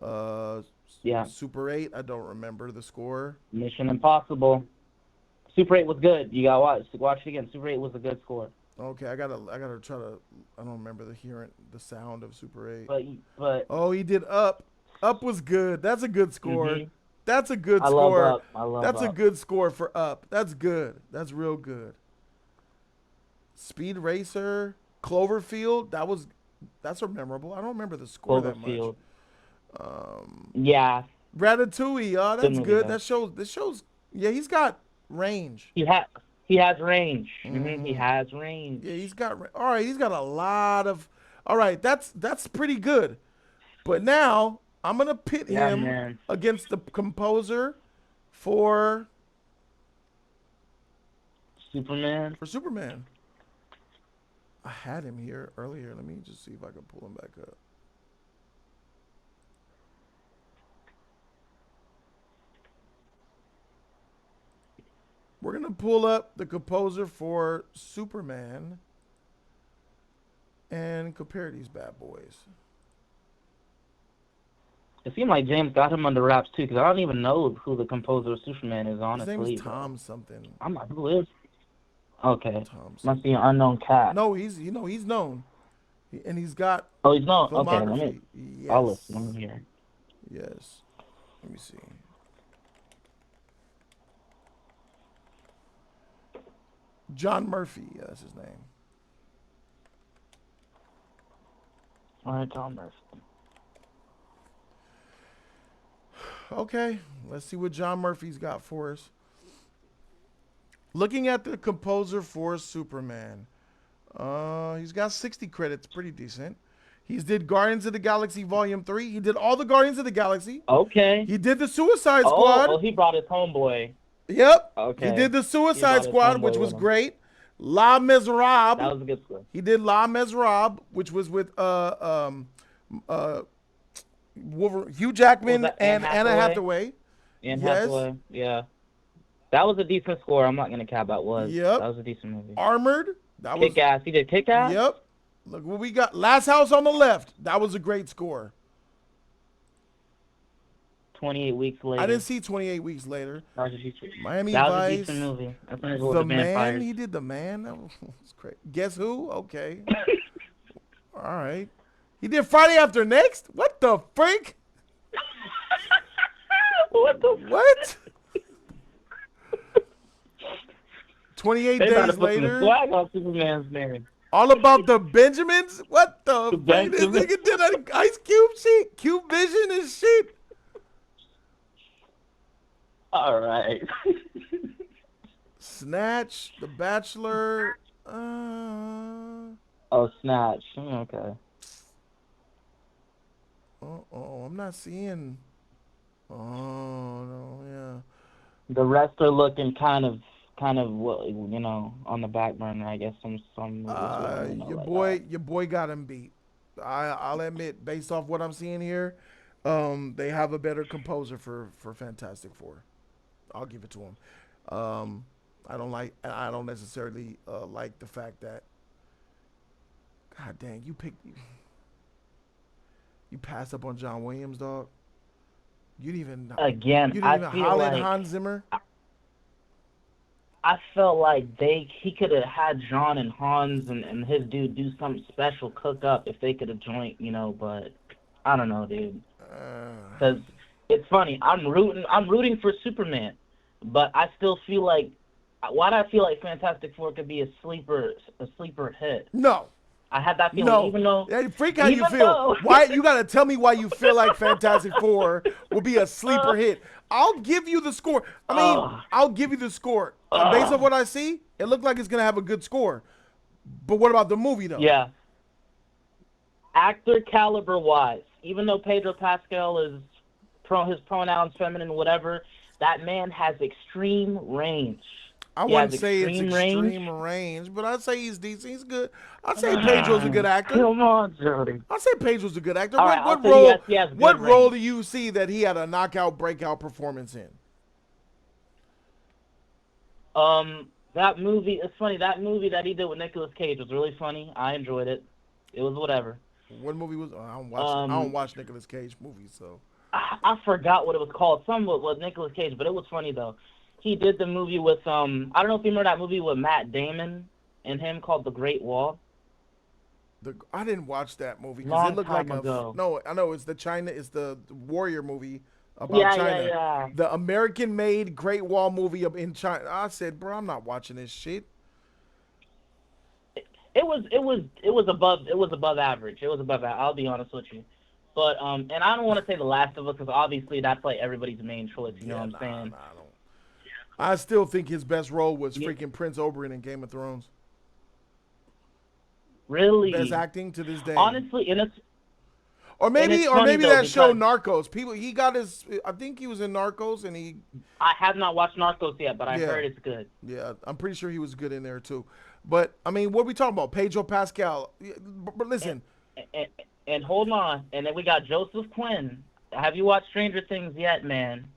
Yeah. Super 8, I don't remember the score. Mission Impossible. Super 8 was good. You gotta watch it again. Super 8 was a good score. Okay, I gotta try to. I don't remember the sound of Super 8. But oh, he did Up. Up was good. That's a good score. Mm-hmm. That's a good I score. love Up. That's a good score for Up. That's good. That's real good. Speed Racer, Cloverfield. That's memorable. I don't remember the score that much. Yeah. Ratatouille. Oh, that's good. Movie, This shows. Yeah, he's got range. He has range. Mm-hmm. He has range. Yeah, he's got. All right, he's got a lot of. All right, that's pretty good. But now I'm gonna pit him against the composer for Superman. For Superman. I had him here earlier. Let me just see if I can pull him back up. We're going to pull up the composer for Superman and compare these bad boys. It seemed like James got him under wraps, too, because I don't even know who the composer of Superman is, honestly. His name is Tom something. I'm like, who is? Okay. Thompson. Must be an unknown cat. No, he's known, and he's got Oh, he's known. Okay, filmography. I'll listen. Let Yes, me hear. yes. Let me see. John Murphy. Yeah, that's his name. All right, John Murphy. Okay, let's see what John Murphy's got for us. Looking at the composer for Superman, he's got 60 credits, pretty decent. He's did Guardians of the Galaxy Volume 3. He did all the Guardians of the Galaxy. Okay. He did the Suicide Squad. Oh, he brought his homeboy. Yep. Okay. He did the He Suicide brought his Squad, homeboy which was with him. great. La Miserable. That was a good score. He did La Miserable, which was with Hugh Jackman that and Anne Anna Hathaway? Hathaway. Anne Yes. Hathaway. Yeah. That was a decent score. I'm not gonna cap that was. Yep. That was a decent movie. Armored. That was. Kick Ass. He did Kick Ass. Yep. Look what we got. Last House on the Left. That was a great score. 28 weeks later. I didn't see 28 Weeks later. That was a decent, Miami that was a Vice. decent movie. That's not with The the Man. vampires. He did The Man. That was great. Guess Who? Okay. All right. He did Friday After Next? What the freak? What the? What? 28 They about to days put some later. swag on Superman's name. All About the Benjamins? What the The freak? This Benjamins. nigga did an Ice Cube shit. Cube Vision and shit. All right. Snatch, The Bachelor. Oh, Snatch. Okay. I'm not seeing. Oh no, yeah. The rest are looking kind of, on the back burner. I guess some. Your boy got him beat. I'll admit, based off what I'm seeing here, they have a better composer for Fantastic Four. I'll give it to him. I don't necessarily like the fact that. God dang, you passed up on John Williams, dog. You didn't even holler at Hans Zimmer. I felt like he could have had John and Hans and his dude do something special, cook up if they could have joined, but I don't know, dude. Because it's funny, I'm rooting for Superman, but I still feel like, why do I feel like Fantastic Four could be a sleeper hit? No. I had that feeling, even though. Hey, freak how you feel. Why you gotta tell me why you feel like Fantastic Four will be a sleeper hit? I'll give you the score. I'll give you the score. Based on what I see, it looked like it's gonna have a good score. But what about the movie though? Yeah. Actor caliber wise, even though Pedro Pascal is his pronouns feminine, whatever, that man has extreme range. I wouldn't say it's extreme range, but I'd say he's decent. He's good. I'd say Pedro's a good actor. Come on, Jody. I'd say Pedro's a good actor. All right, What role do you see that he had a knockout, breakout performance in? That movie, it's funny, that movie that he did with Nicolas Cage was really funny. I enjoyed it. It was whatever. What movie was I don't watch Nicolas Cage movies, so. I forgot what it was called. Some was Nicolas Cage, but it was funny, though. He did the movie with, I don't know if you remember that movie with Matt Damon and him called The Great Wall. I didn't watch that movie Long it looked time like ago. No, I know it's the warrior movie about China. Yeah. The American-made Great Wall movie in China. I said, bro, I'm not watching this shit. It was above average. It was above average. I'll be honest with you. But and I don't want to say The Last of Us because obviously that's like everybody's main choice. You know what I'm saying? I don't. I still think his best role was freaking Prince Oberyn in Game of Thrones. Really? Best acting to this day. Honestly, or maybe though, that show Narcos. I think he was in Narcos and he. I have not watched Narcos yet, but I heard it's good. Yeah, I'm pretty sure he was good in there too. But I mean, what are we talking about? Pedro Pascal. But listen. And hold on, and then we got Joseph Quinn. Have you watched Stranger Things yet, man?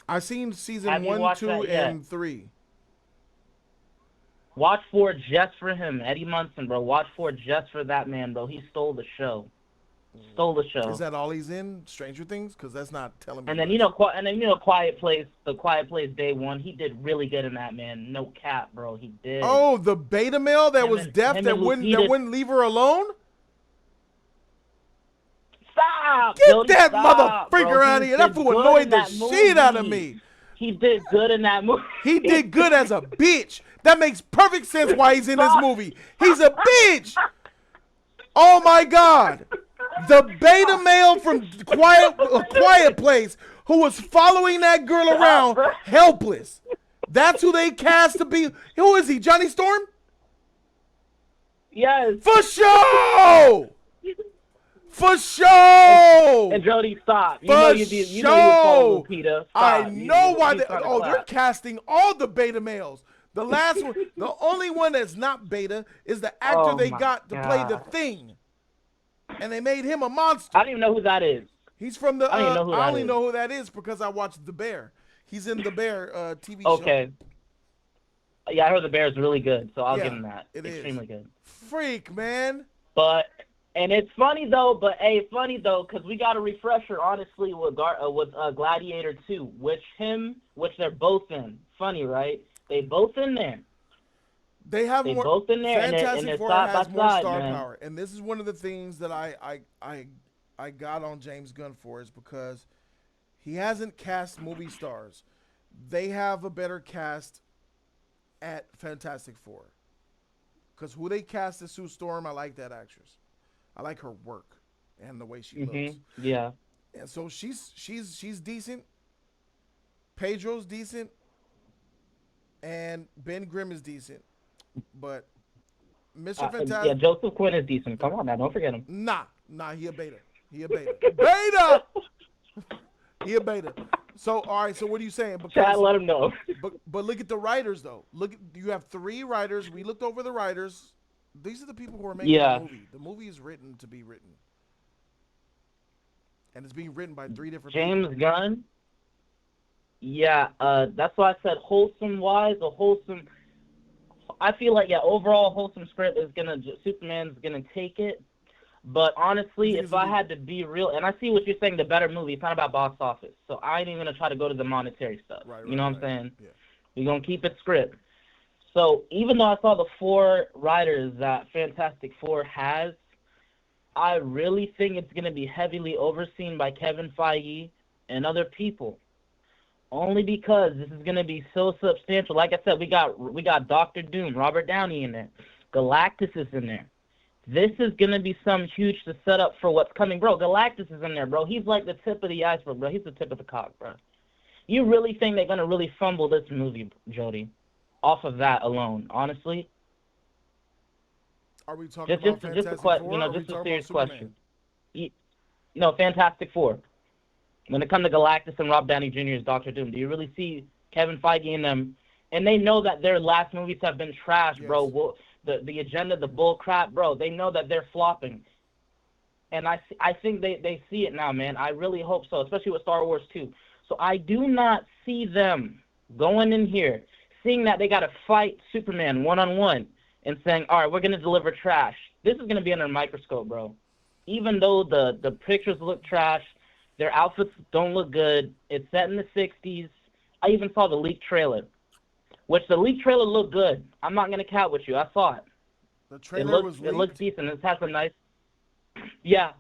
I've seen season 1, 2, and 3. Watch 4 just for him, Eddie Munson, bro. Watch 4 just for that man, bro. He stole the show. Stole the show. Is that all he's in? Stranger Things? Because that's not telling me. And then Quiet Place. The Quiet Place Day One. He did really good in that, man. No cap, bro. He did. Oh, the beta male that was deaf that wouldn't leave her alone. Stop! Get Jody, that stop, motherfucker bro. out of here. That fool annoyed the shit out of me. He did good in that movie. He did good as a bitch. That makes perfect sense why he's in this movie. He's a bitch. Oh my God. The beta male from Quiet Place who was following that girl around helpless. That's who they cast to be. Who is he? Johnny Storm? Yes. For sure. For sure. And Jody, stop. You For know you follow Lupita. Stop. I know why. They're clap. casting all the beta males. The last one, the only one that's not beta is the actor they got to play the Thing, and they made him a monster. I don't even know who that is. He's from the. I only know who that is because I watched The Bear. He's in The Bear TV show. Okay. Yeah, I heard The Bear is really good, so I'll give him that. It Extremely good. Freak, man. And it's funny though, because we got a refresher, honestly, with Gladiator 2, which they're both in. Funny, right? They both in there. They both in there, Fantastic and they're Four side has by more side, star man. power, and this is one of the things that I got on James Gunn for is because he hasn't cast movie stars. They have a better cast at Fantastic Four. Because who they cast as Sue Storm, I like that actress. I like her work and the way she looks. Yeah. And so she's decent. Pedro's decent. And Ben Grimm is decent. But Mr. Fantastic... Yeah, Joseph Quinn is decent. Come on now, don't forget him. Nah, he a beta. Beta! He a beta. So, all right, so what are you saying? Because, Chad, let him know. But look at the writers, though. You have 3 writers. We looked over the writers. These are the people who are making the movie. The movie is written to be written. And it's being written by 3 different people. James Gunn? Yeah, that's why I said wholesome-wise, I feel like, overall wholesome script is Superman's going to take it. But honestly, if I had to be real, and I see what you're saying, the better movie, it's not about box office. So I ain't even going to try to go to the monetary stuff. You know what I'm saying? Yeah. We're going to keep it script. So even though I saw the 4 writers that Fantastic Four has, I really think it's going to be heavily overseen by Kevin Feige and other people. Only because this is going to be so substantial. Like I said, we got Dr. Doom, Robert Downey in there. Galactus is in there. This is going to be some huge to set up for what's coming. Bro, Galactus is in there, bro. He's like the tip of the iceberg, bro. He's the tip of the cock, bro. You really think they're going to really fumble this movie, Jody, off of that alone, honestly? Are we talking about Fantastic Four? Just a serious question. No, Fantastic Four. When it comes to Galactus and Rob Downey Jr. as Dr. Doom, do you really see Kevin Feige in them? And they know that their last movies have been trash, bro. Well, the agenda, the bull crap, bro. They know that they're flopping. And I think they see it now, man. I really hope so, especially with Star Wars 2. So I do not see them going in here, seeing that they got to fight Superman one-on-one and saying, all right, we're going to deliver trash. This is going to be under a microscope, bro. Even though the pictures look trash, their outfits don't look good. It's set in the 60s. I even saw the leaked trailer, which the leaked trailer looked good. I'm not going to count with you. I saw it. The trailer was leaked? It looks decent. It has a nice... Yeah.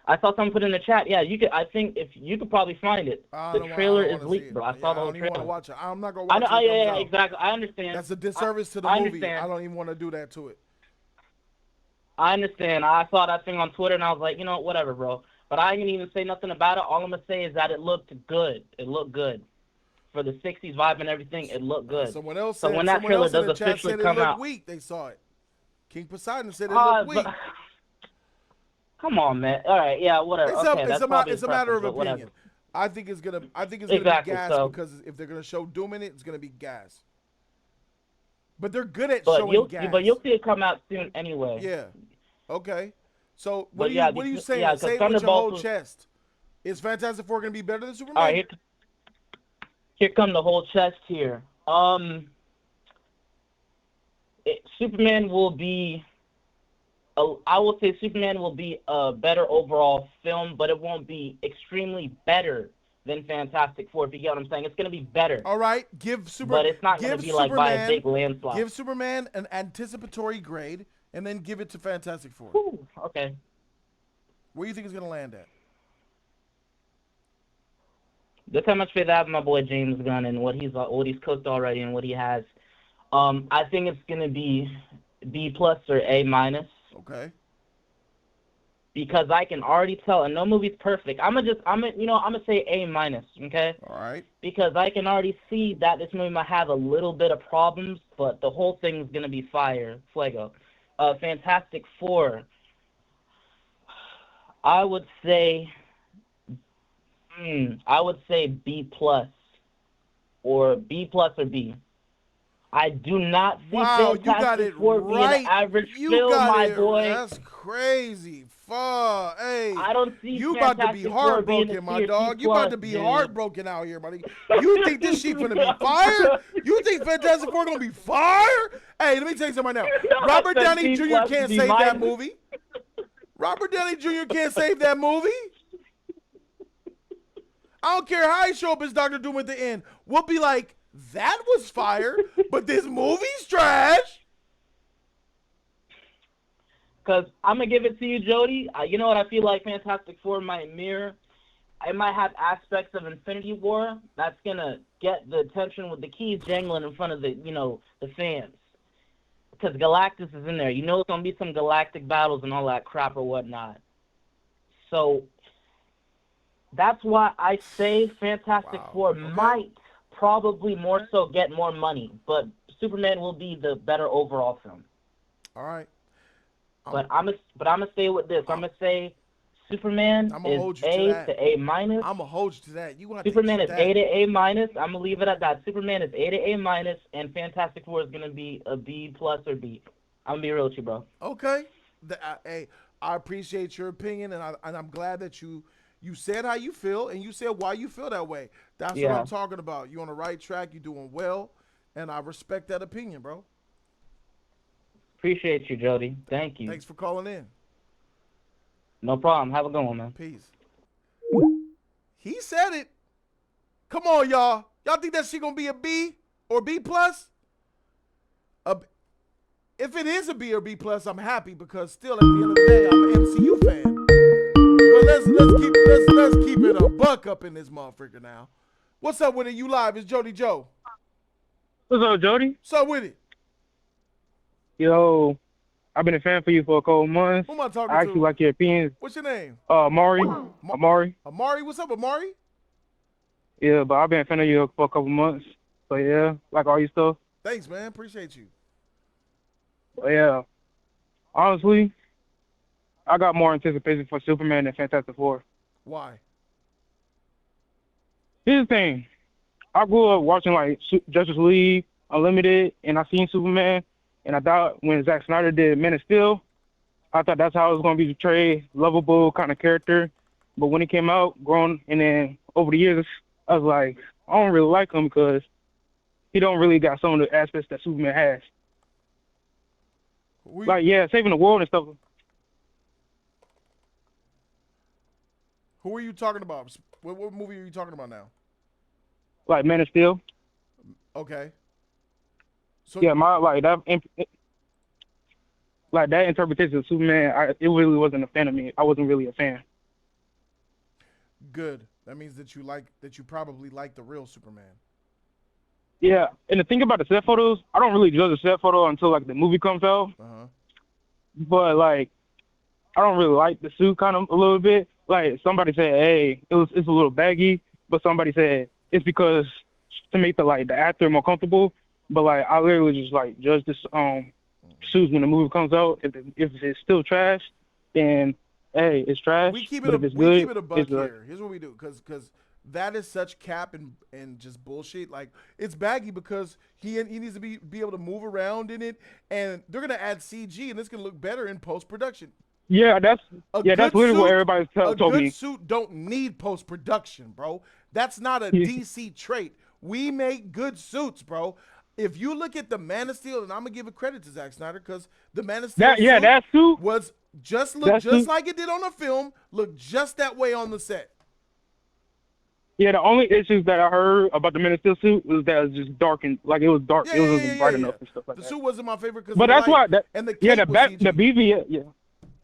I saw someone put in the chat. Yeah, you could. I think if you could probably find it. The trailer is leaked, bro. I saw the whole trailer. I don't even want to watch it. I'm not going to watch it. Yeah, exactly. I understand. That's a disservice to the movie. I don't even want to do that to it. I understand. I saw that thing on Twitter, and I was like, you know, whatever, bro. But I ain't even say nothing about it. All I'm going to say is that it looked good. It looked good. For the 60s vibe and everything, it looked good. Someone else said, so when that trailer does officially come out. Weak, they saw it. King Poseidon said it looked weak. Come on, man. All right, yeah, whatever. It's a matter of opinion. Whatever. I think it's gonna be gas because if they're gonna show Doom in it, it's gonna be gas. But they're good at showing gas. But you'll see it come out soon anyway. Yeah. Okay. So what are you saying? Yeah, say it with your whole chest. Is Fantastic Four gonna be better than Superman? All right, here come the whole chest here. Superman will be I will say Superman will be a better overall film, but it won't be extremely better than Fantastic Four. If you get what I'm saying, it's gonna be better. All right, But it's not gonna be like by a big landslide. Give Superman an anticipatory grade, and then give it to Fantastic Four. Ooh, okay. Where do you think it's gonna land at? That's how much faith I have in my boy James Gunn and what he's cooked already and what he has. I think it's gonna be B+ or A-. Okay. Because I can already tell, and no movie's perfect. I'm gonna say A-. Okay. All right. Because I can already see that this movie might have a little bit of problems, but the whole thing's gonna be fire, fuego. Fantastic Four. I would say B+ or B+ or B. I do not see Fantastic Four being an average film, my boy. That's crazy. Fuck. Hey. I don't see you Fantastic about to be Four heartbroken, being a my C or dog. C+, You about to be dude. heartbroken out here, buddy. You think this shit gonna be fire? You think Fantastic Four gonna be fire? Hey, let me tell you something right now. Robert Downey Jr. can't save that movie. Robert Downey Jr. can't save that movie. I don't care how he show up as Dr. Doom at the end. We'll be like, that was fire, but this movie's trash. Because I'm going to give it to you, Jody. You know what? I feel like Fantastic Four might mirror. It might have aspects of Infinity War that's going to get the attention with the keys jangling in front of the fans. Because Galactus is in there. You know it's going to be some galactic battles and all that crap or whatnot. So that's why I say Fantastic Four might probably more so get more money, but Superman will be the better overall film. All right. But I'm gonna stay with this. I'm gonna say Superman is A to A-. I'm gonna hold you to that. Superman is A to A-. I'm gonna leave it at that. Superman is A to A-, and Fantastic Four is gonna be a B+ or B. I'm gonna be real with you, bro. Okay. Hey, I appreciate your opinion, and I'm glad that you said how you feel, and you said why you feel that way. That's what I'm talking about. You're on the right track. You're doing well, and I respect that opinion, bro. Appreciate you, Jody. Thank you. Thanks for calling in. No problem. Have a good one, man. Peace. He said it. Come on, y'all. Y'all think that shit gonna be a B or B+? If it is a B or B+, I'm happy because still at the end of the day, I'm an MCU fan. But let's keep it a buck up in this motherfucker now. What's up with it? You live? It's Jody Joe. What's up, Jody? What's up with it? Yo, I've been a fan for you for a couple months. Who am I talking to? I actually like your opinions. What's your name? Amari. Amari. Amari, what's up, Amari? Yeah, but I've been a fan of you for a couple months. So yeah, like all your stuff. Thanks, man. Appreciate you. But yeah, honestly, I got more anticipation for Superman than Fantastic Four. Why? Here's the thing. I grew up watching like Justice League, Unlimited, and I seen Superman. And I thought when Zack Snyder did Man of Steel, I thought that's how it was going to be portrayed, lovable kind of character. But when he came out, grown, and then over the years, I was like, I don't really like him because he don't really got some of the aspects that Superman has. Like, yeah, saving the world and stuff. Who are you talking about? What movie are you talking about now? Like Man of Steel. Okay. So yeah, that interpretation of Superman, it really wasn't a fan of me. I wasn't really a fan. Good. That means that you probably like the real Superman. Yeah, and the thing about the set photos, I don't really judge a set photo until like the movie comes out. But like, I don't really like the suit kind of a little bit. Like somebody said, hey, it's a little baggy, but somebody said it's because to make the actor more comfortable. But like, I literally just like judge this suits when the movie comes out. If it's still trash, then hey, it's trash. We keep it a buck here. Here's what we do, because that is such cap and just bullshit. Like, it's baggy because he needs to be able to move around in it, and they're gonna add CG, and it's gonna look better in post production. Yeah, that's literally what everybody told me. A good suit don't need post production, bro. That's not a DC trait. We make good suits, bro. If you look at the Man of Steel, and I'm gonna give it credit to Zack Snyder because the Man of Steel that suit was just like it did on the film, looked just that way on the set. Yeah, the only issues that I heard about the Man of Steel suit was that it was just dark and like it was dark. It wasn't bright enough and stuff like The that. suit wasn't my favorite because But that's why and the yeah, cape was CG. the BV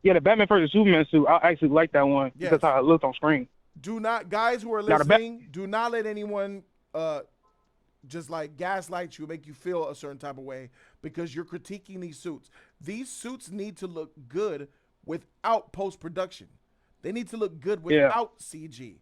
the Batman vs Superman suit. I actually like that one because how it looked on screen. Do not, guys who are listening, do not let anyone just like gaslight you, make you feel a certain type of way because you're critiquing these suits. These suits need to look good without post-production. They need to look good without CG.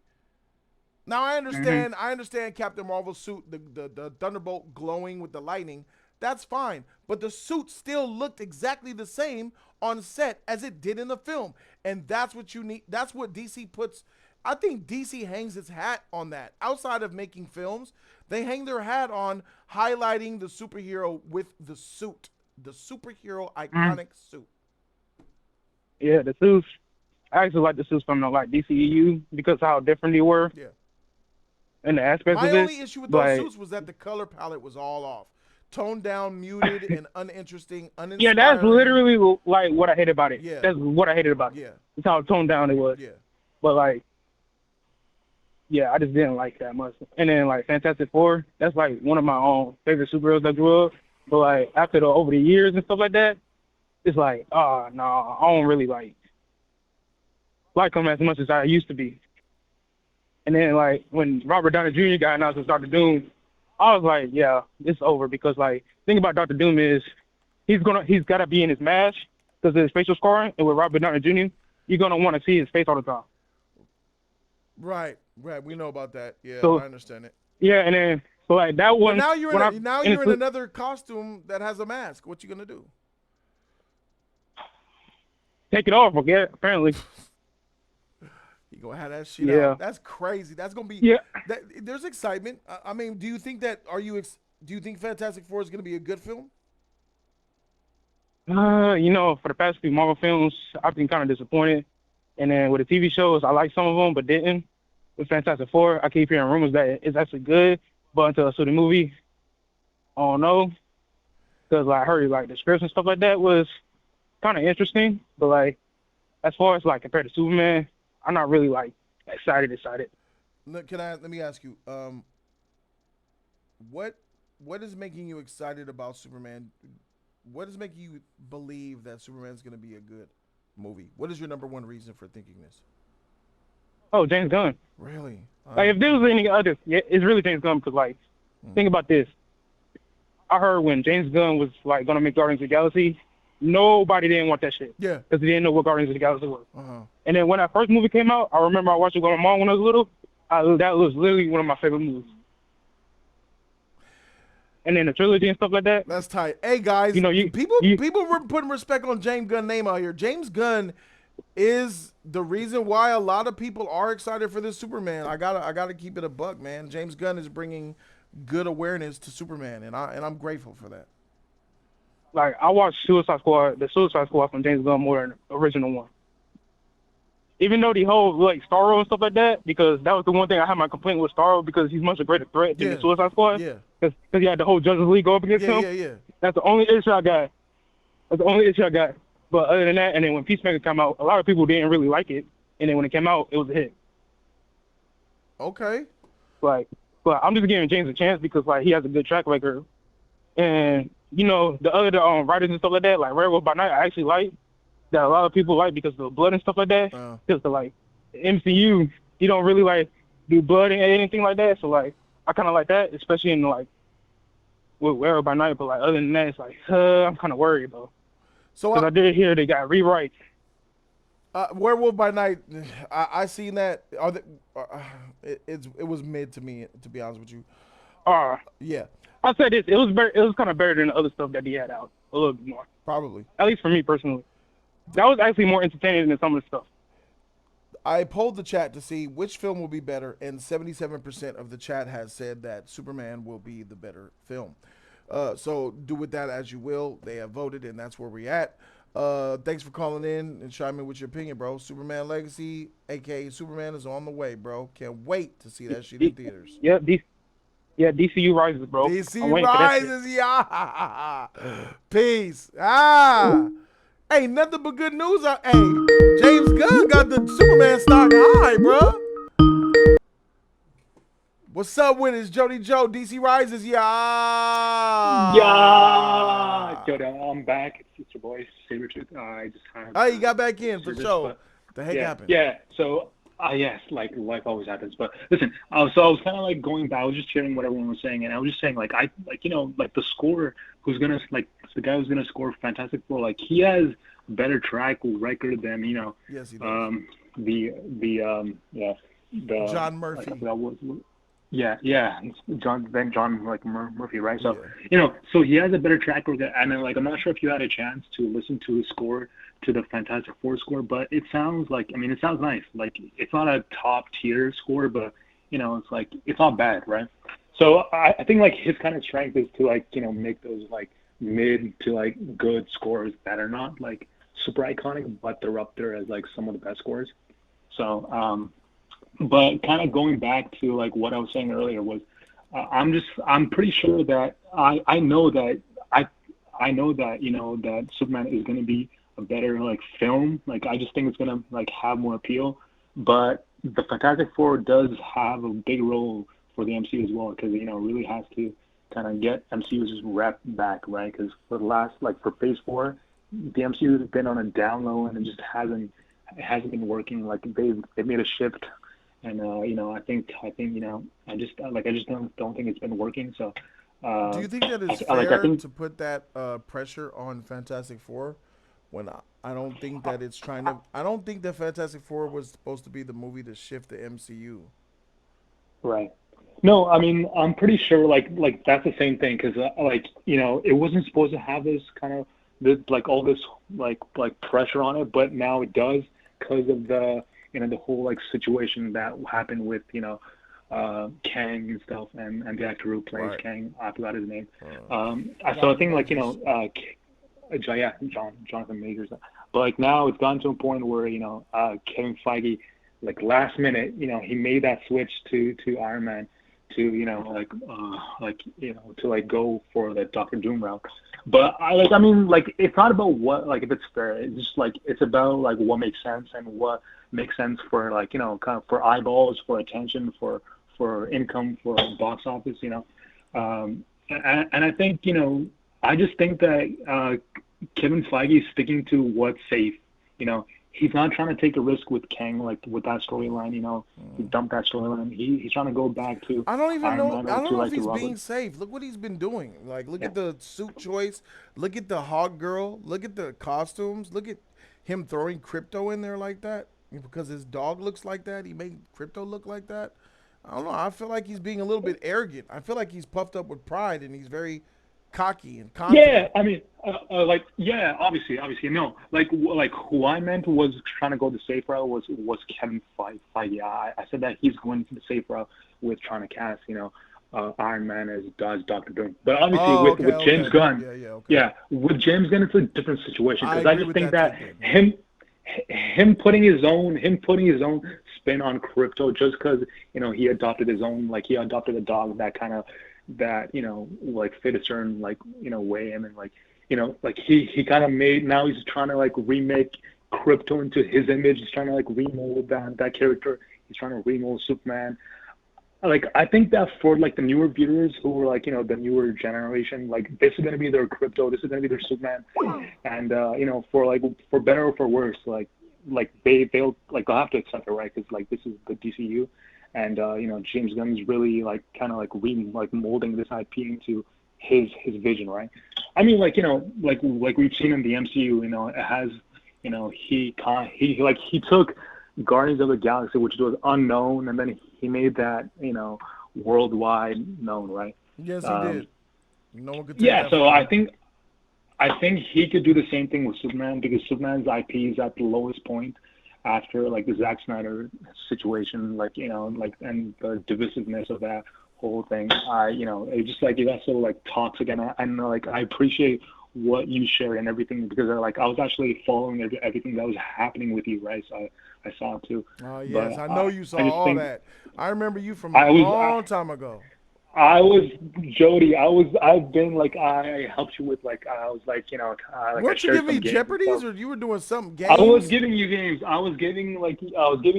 Now I understand Captain Marvel's suit, the Thunderbolt glowing with the lightning. That's fine, but the suit still looked exactly the same on set as it did in the film, and that's what you need. That's what DC puts. I think DC hangs its hat on that. Outside of making films, they hang their hat on highlighting the superhero with the suit, the superhero iconic suit. Yeah, the suits. I actually like the suits from the DCEU because of how different they were. Yeah. And the aspects of it. My only issue with those suits was that the color palette was all off. Toned down, muted, and uninteresting, uninspiring. Yeah, that's literally like what I hated about it. Yeah. That's what I hated about it. Yeah. It's how toned down it was. Yeah. But I just didn't like that much. And then Fantastic Four, that's one of my own favorite superheroes that grew up. But after over the years and stuff like that, it's no, I don't really like them as much as I used to be. And then when Robert Downey Jr. got announced as Dr. Doom, I was like, yeah, it's over because thing about Dr. Doom is he's got to be in his mask because of his facial scarring, and with Robert Downey Jr., you're gonna want to see his face all the time. Right. We know about that. Yeah, so, I understand it. Yeah, and then that one. But now you're in another costume that has a mask. What you gonna do? Take it off, okay? Apparently. You gonna have that shit out. That's crazy. That's gonna be. Yeah. There's excitement. I mean, do you think that? Do you think Fantastic Four is gonna be a good film? For the past few Marvel films, I've been kind of disappointed. And then with the TV shows, I like some of them, but didn't. With Fantastic Four, I keep hearing rumors that it's actually good, but until I saw the movie, I don't know. Because I heard the scripts and stuff like that was kind of interesting, but as far as compared to Superman, I'm not really excited. Let me ask you, what is making you excited about Superman? What is making you believe that Superman is going to be a good movie? What is your number one reason for thinking this? Oh, James Gunn. Really? If there was any other, it's really James Gunn because think about this. I heard when James Gunn was going to make Guardians of the Galaxy, nobody didn't want that shit. Yeah. Because they didn't know what Guardians of the Galaxy was. Uh-huh. And then when that first movie came out, I remember I watched it with my mom when I was little. That was literally one of my favorite movies. And then the trilogy and stuff like that. That's tight. Hey guys, people were putting respect on James Gunn's name out here. James Gunn is the reason why a lot of people are excited for this Superman. I gotta keep it a buck, man. James Gunn is bringing good awareness to Superman, and I'm grateful for that. I watched the Suicide Squad from James Gunn more than the original one. Even though the whole Starro and stuff like that, because that was the one thing I had my complaint with Starro because he's much a greater threat than the Suicide Squad. Yeah. Because he had the whole Justice League go up against him. Yeah. That's the only issue I got. But other than that, and then when Peacemaker came out, a lot of people didn't really like it. And then when it came out, it was a hit. Okay. But I'm just giving James a chance because he has a good track record. And the other writers and stuff like that, Werewolf by Night, I actually like that a lot of people like because of the blood and stuff like that. Because the MCU, you don't really do blood and anything like that. So I kind of like that, especially in with Werewolf by Night. But other than that, it's I'm kind of worried though. So I did hear they got rewrites. Werewolf by Night, I seen that. It was mid to me, to be honest with you. Yeah. I'll say this: it was kind of better than the other stuff that he had out a little bit more. Probably. At least for me personally, that was actually more entertaining than some of the stuff. I polled the chat to see which film will be better, and 77% of the chat has said that Superman will be the better film. So do with that as you will. They have voted, and that's where we're at. Thanks for calling in and chiming in with your opinion, bro. Superman Legacy, a.k.a. Superman, is on the way, bro. Can't wait to see that shit in theaters. Yeah, Yeah, DCU rises, bro. I'm DC waiting for that shit. rises, yeah. Peace. Ain't nothing but good news. Hey, James Gunn got the Superman stock high, bro. What's up with it? It's Jody Joe. DC rises, Yeah, yeah. Jody, I'm back. It's your boy Sabretooth. I just had Oh, you got back in for service, sure. but The heck happened? yeah. So, yes, like life always happens. But listen, so I was kind of like going back. I was just hearing what everyone was saying, and I was just saying, like, like the scorer who's gonna the guy who's gonna score Fantastic Four, like he has better track record than Yes, he does. the John Murphy. Like, I forgot John like Murphy, right? So Yeah. So he has a better track record, and then, like, I'm not sure if you had a chance to listen to his score, to the Fantastic Four score, but it sounds nice. Like, it's not a top tier score, but it's like it's not bad, right? So I think, like, his kind of strength is to, like, make those, like, mid to, like, good scores that are not, like, super iconic, but they're up there as, like, some of the best scores. So but kind of going back to, like, what I was saying earlier was, I'm pretty sure that I know that that Superman is going to be a better, like, film. Like, I just think it's going to, like, have more appeal. But the Fantastic Four does have a big role for the MCU as well, because really has to kind of get MCU's rep back, right? Because for the last, like, for Phase 4, the MCU has been on a down low, and it just hasn't been working. Like, they've made a shift. And I think I just don't think it's been working. So Do you think that it's I fair think to put that pressure on Fantastic Four when I don't think that it's trying to? I don't think that Fantastic Four was supposed to be the movie to shift the MCU. right. No, I mean, I'm pretty sure like that's the same thing, because it wasn't supposed to have this kind of all this like pressure on it, but now it does, because of the the whole, like, situation that happened with Kang and stuff, and the actor who plays Kang, I forgot his name. So I think, like, Jonathan Majors. But, like, now it's gotten to a point where Kevin Feige, like, last minute, he made that switch to Iron Man, to to, like, go for the Doctor Doom route. But it's not about what, like, if it's fair. It's just, like, it's about, like, what makes sense, and what makes sense for, like, kind of for eyeballs, for attention, for income, for box office, and I think, I just think that Kevin Feige is sticking to what's safe. He's not trying to take a risk with Kang, like, with that storyline. He dumped that storyline. He's trying to go back to I don't even know. Iron Man, I don't know like, if he's Robert. being safe. Look what he's been doing. Like, look at the suit choice. Look at the Hog Girl. Look at the costumes. Look at him throwing Crypto in there like that because his dog looks like that. He made Crypto look like that. I don't know. I feel like he's being a little bit arrogant. I feel like he's puffed up with pride and he's very cocky and confident. Yeah, I mean, obviously, no. Like who I meant was trying to go the safe route was Kevin Feige. Yeah, I said that he's going to the safe route with trying to cast, Iron Man as Doctor Doom. But obviously with James Gunn, with James Gunn, it's a different situation, because I just think that him putting his own spin on Crypto, just because he adopted his own, like, he adopted a dog that kind of like fit a certain, like, way, and then, like, like he kind of made, now he's trying to, like, remake Crypto into his image. He's trying to, like, remold that character. He's trying to remold Superman. Like, I think that for, like, the newer viewers who are, like, the newer generation, like, this is going to be their Crypto, this is going to be their Superman, and for better or for worse, like they'll have to accept it, right? Because, like, this is the DCU, and James Gunn's really, like, kind of, like, molding this IP into his vision, right? I mean, like, like we've seen in the MCU, it has, he took Guardians of the Galaxy, which was unknown, and then he made that, worldwide known, right? Yes, he did. No one could take that so from I think he could do the same thing with Superman, because Superman's IP is at the lowest point after, like, the Zack Snyder situation, like, and the divisiveness of that whole thing. It's just, like, it got so, like, toxic, and like, I appreciate what you share and everything, because, like, I was actually following everything that was happening with you, right? So I saw it too. Oh, yes, but I know you saw all that. I remember you from a long time ago. Jody. I've been like, I helped you with like, I was like, like Weren't I you shared giving me some games and Jeopardies, stuff. or you were doing something I was games? giving you games. I was giving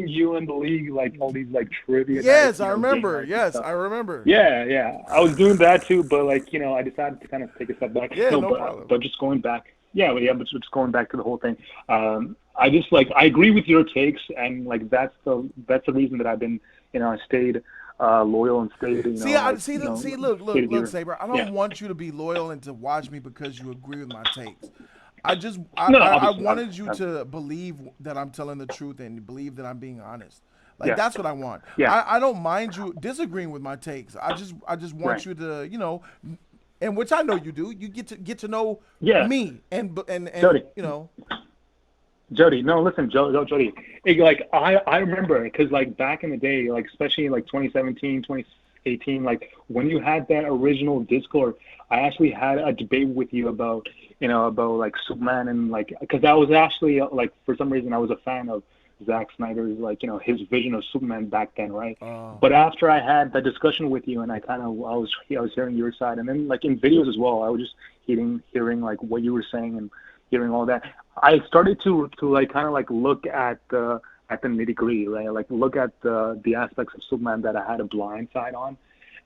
you and the league like all these like trivia nights, Yes, I game remember. nights and Yes, stuff. I remember. Yeah, yeah. I was doing that too, but like, I decided to kind of take a step back. Yeah, No, no problem. but just going back. But just going back to the whole thing. I just like I agree with your takes, and like that's the reason that I've been, I stayed loyal and stayed, Look, here. Saber. I Yeah. don't want you to be loyal and to watch me because you agree with my takes. No, I obviously, wanted you to believe that I'm telling the truth and believe that I'm being honest. Like yeah, that's what I want. yeah, I don't mind you disagreeing with my takes. I just want right, you to, and which I know you do. You get to know yeah. me and Jody, you know. Jody, no, listen, Jody. Like I remember because like back in the day, like especially like 2017, 2018, like when you had that original Discord, I actually had a debate with you about about like Superman and like because I was actually like for some reason I was a fan of Zack Snyder's like his vision of Superman back then, right? But after I had that discussion with you and I was hearing your side and then like in videos as well, I was just hearing like what you were saying and hearing all that. I started to like kind of like look at the nitty gritty, right? Like look at the aspects of Superman that I had a blind side on,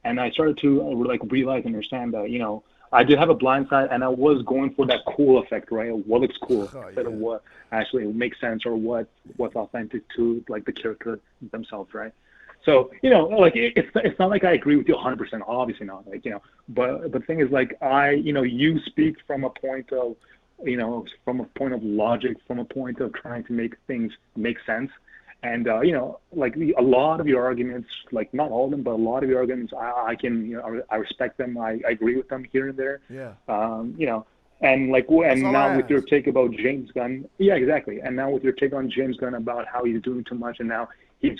and I started to like realize and understand that I did have a blind side, and I was going for that cool effect, right? What looks cool instead of what actually makes sense or what's authentic to like the character themselves, right? So like it's not like I agree with you 100%, obviously not, like but the thing is like you speak from a point of from a point of logic, from a point of trying to make things make sense. And, like a lot of your arguments, like not all of them, but a lot of your arguments, I can, I respect them. I agree with them here and there. Yeah. And like, That's and all now I with your ask. take about James Gunn, yeah, exactly. And now with your take on James Gunn about how he's doing too much, and now he's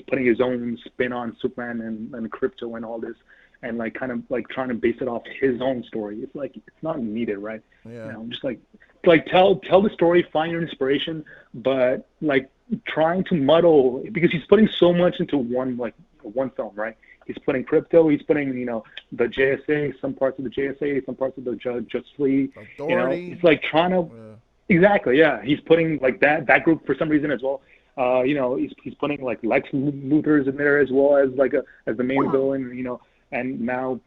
putting his own spin on Superman and crypto and all this, and like kind of like trying to base it off his own story. It's like it's not needed, right? Yeah. Just like tell the story, find your inspiration, but like trying to muddle because he's putting so much into one film, right? He's putting crypto, he's putting the JSA, some parts of the JSA, some parts of the Justice League. Authority. He's like trying to exactly, yeah. He's putting like that group for some reason as well. He's putting like Lex Luthor's in there as well as as the main villain, and now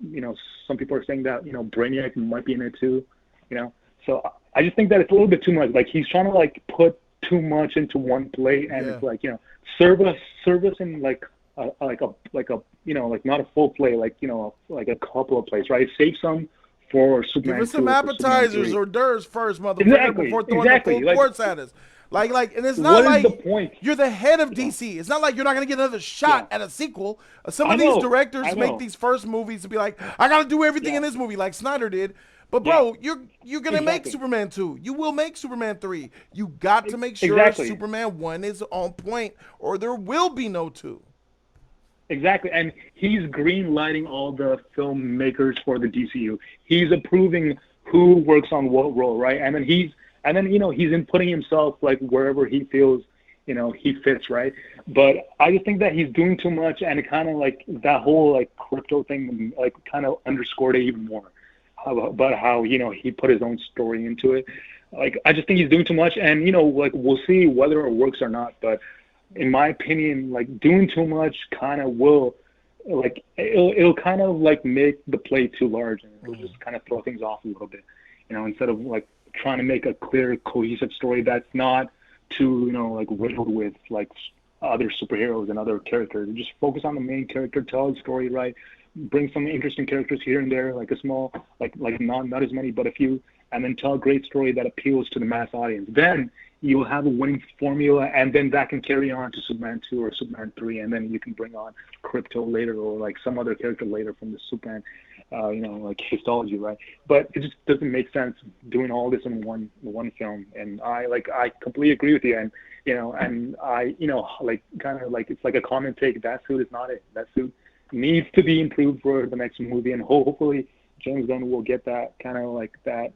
some people are saying that Brainiac might be in it too, So I just think that it's a little bit too much. Like he's trying to like put too much into one plate, and it's like serve us in like not a full plate, like a couple of plates, right? Save some for Superman. Give us some 2 or for Superman appetizers 3. or d'oeuvres first, motherfucker, Exactly, before throwing the full like, course at us. Like, and it's not what is like the point? you're the head of DC. It's not like you're not gonna get another shot at a sequel. Some of these directors make these first movies to be like, I gotta do everything in this movie, like Snyder did. But bro, you're gonna make Superman 2. You will make Superman 3. You got to make sure Superman 1 is on point, or there will be no 2. Exactly, and he's green lighting all the filmmakers for the DCU. He's approving who works on what role, right? And then he's inputting himself like wherever he feels he fits, right? But I just think that he's doing too much, and it kind of like that whole like crypto thing like kind of underscored it even more about how he put his own story into it. Like I just think he's doing too much, and like we'll see whether it works or not. But in my opinion, like doing too much kind of will like it'll kind of like make the play too large, and it'll just kind of throw things off a little bit, instead of like trying to make a clear, cohesive story that's not too like riddled with like other superheroes and other characters. Just focus on the main character, tell the story right, bring some interesting characters here and there, like a small like not as many but a few, and then tell a great story that appeals to the mass audience. Then you will have a winning formula, and then that can carry on to Superman 2 or Superman 3, and then you can bring on Crypto later or like some other character later from the Superman, like histology, right? But it just doesn't make sense doing all this in one film. And I completely agree with you, and and I like kind of like it's like a common take. That suit is not it. That suit needs to be improved for the next movie, and hopefully James Gunn will get that kind of like that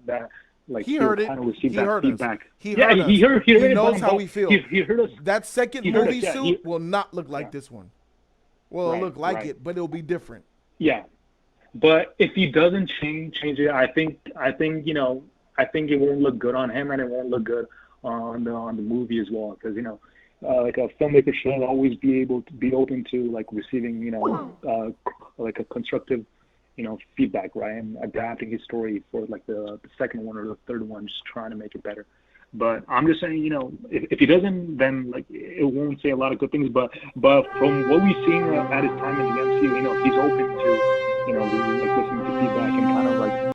that. Like he heard it. Kind of receive he that heard feedback. us. He heard us. He knows how we feel. He heard us. That second movie suit will not look like this one. Well, it'll look like it, but it'll be different. Yeah, but if he doesn't change it, I think it won't look good on him, and it won't look good on the movie as well, because like a filmmaker should always be able to be open to like receiving like a constructive feedback, right, and adapting his story for like the second one or the third one, just trying to make it better. But I'm just saying, if he doesn't, then like it won't say a lot of good things. But from what we've seen at his time in the MCU, he's open to like listening to feedback and kind of like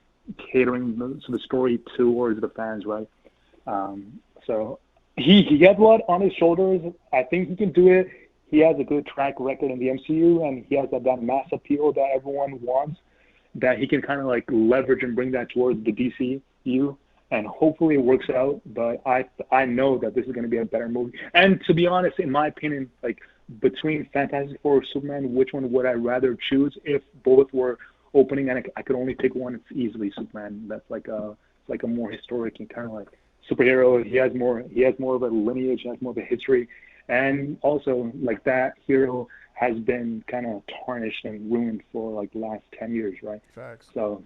catering the story towards the fans, right? So he has a lot on his shoulders. I think he can do it. He has a good track record in the MCU, and he has that mass appeal that everyone wants, that he can kind of like leverage and bring that towards the DCU, and hopefully it works out. But I know that this is going to be a better movie. And to be honest, in my opinion, like between Fantastic Four or Superman, which one would I rather choose if both were opening and I could only pick one? It's easily Superman. That's like a more historic and kind of like superhero. He has more of a lineage, he has more of a history, and also like that hero has been kind of tarnished and ruined for like the last 10 years, right? Facts. So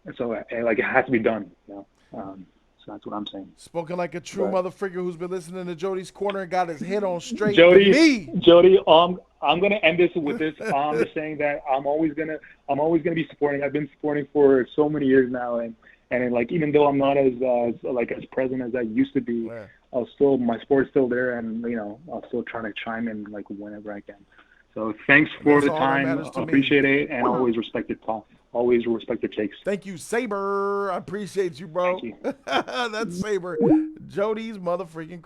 like it has to be done, so that's what I'm saying. Spoken like a true motherfucker who's been listening to Jody's Corner and got his head on straight. Jody, I'm gonna end this with this. Just saying that I'm always gonna be supporting. I've been supporting for so many years now, and like even though I'm not as present as I used to be, my sport's still there, and I'll still try to chime in like whenever I can. So thanks for the time. Appreciate it, and always respect your talk. Always respect your takes. Thank you, Saber. I appreciate you, bro. Thank you. That's Saber. Jody's motherfucking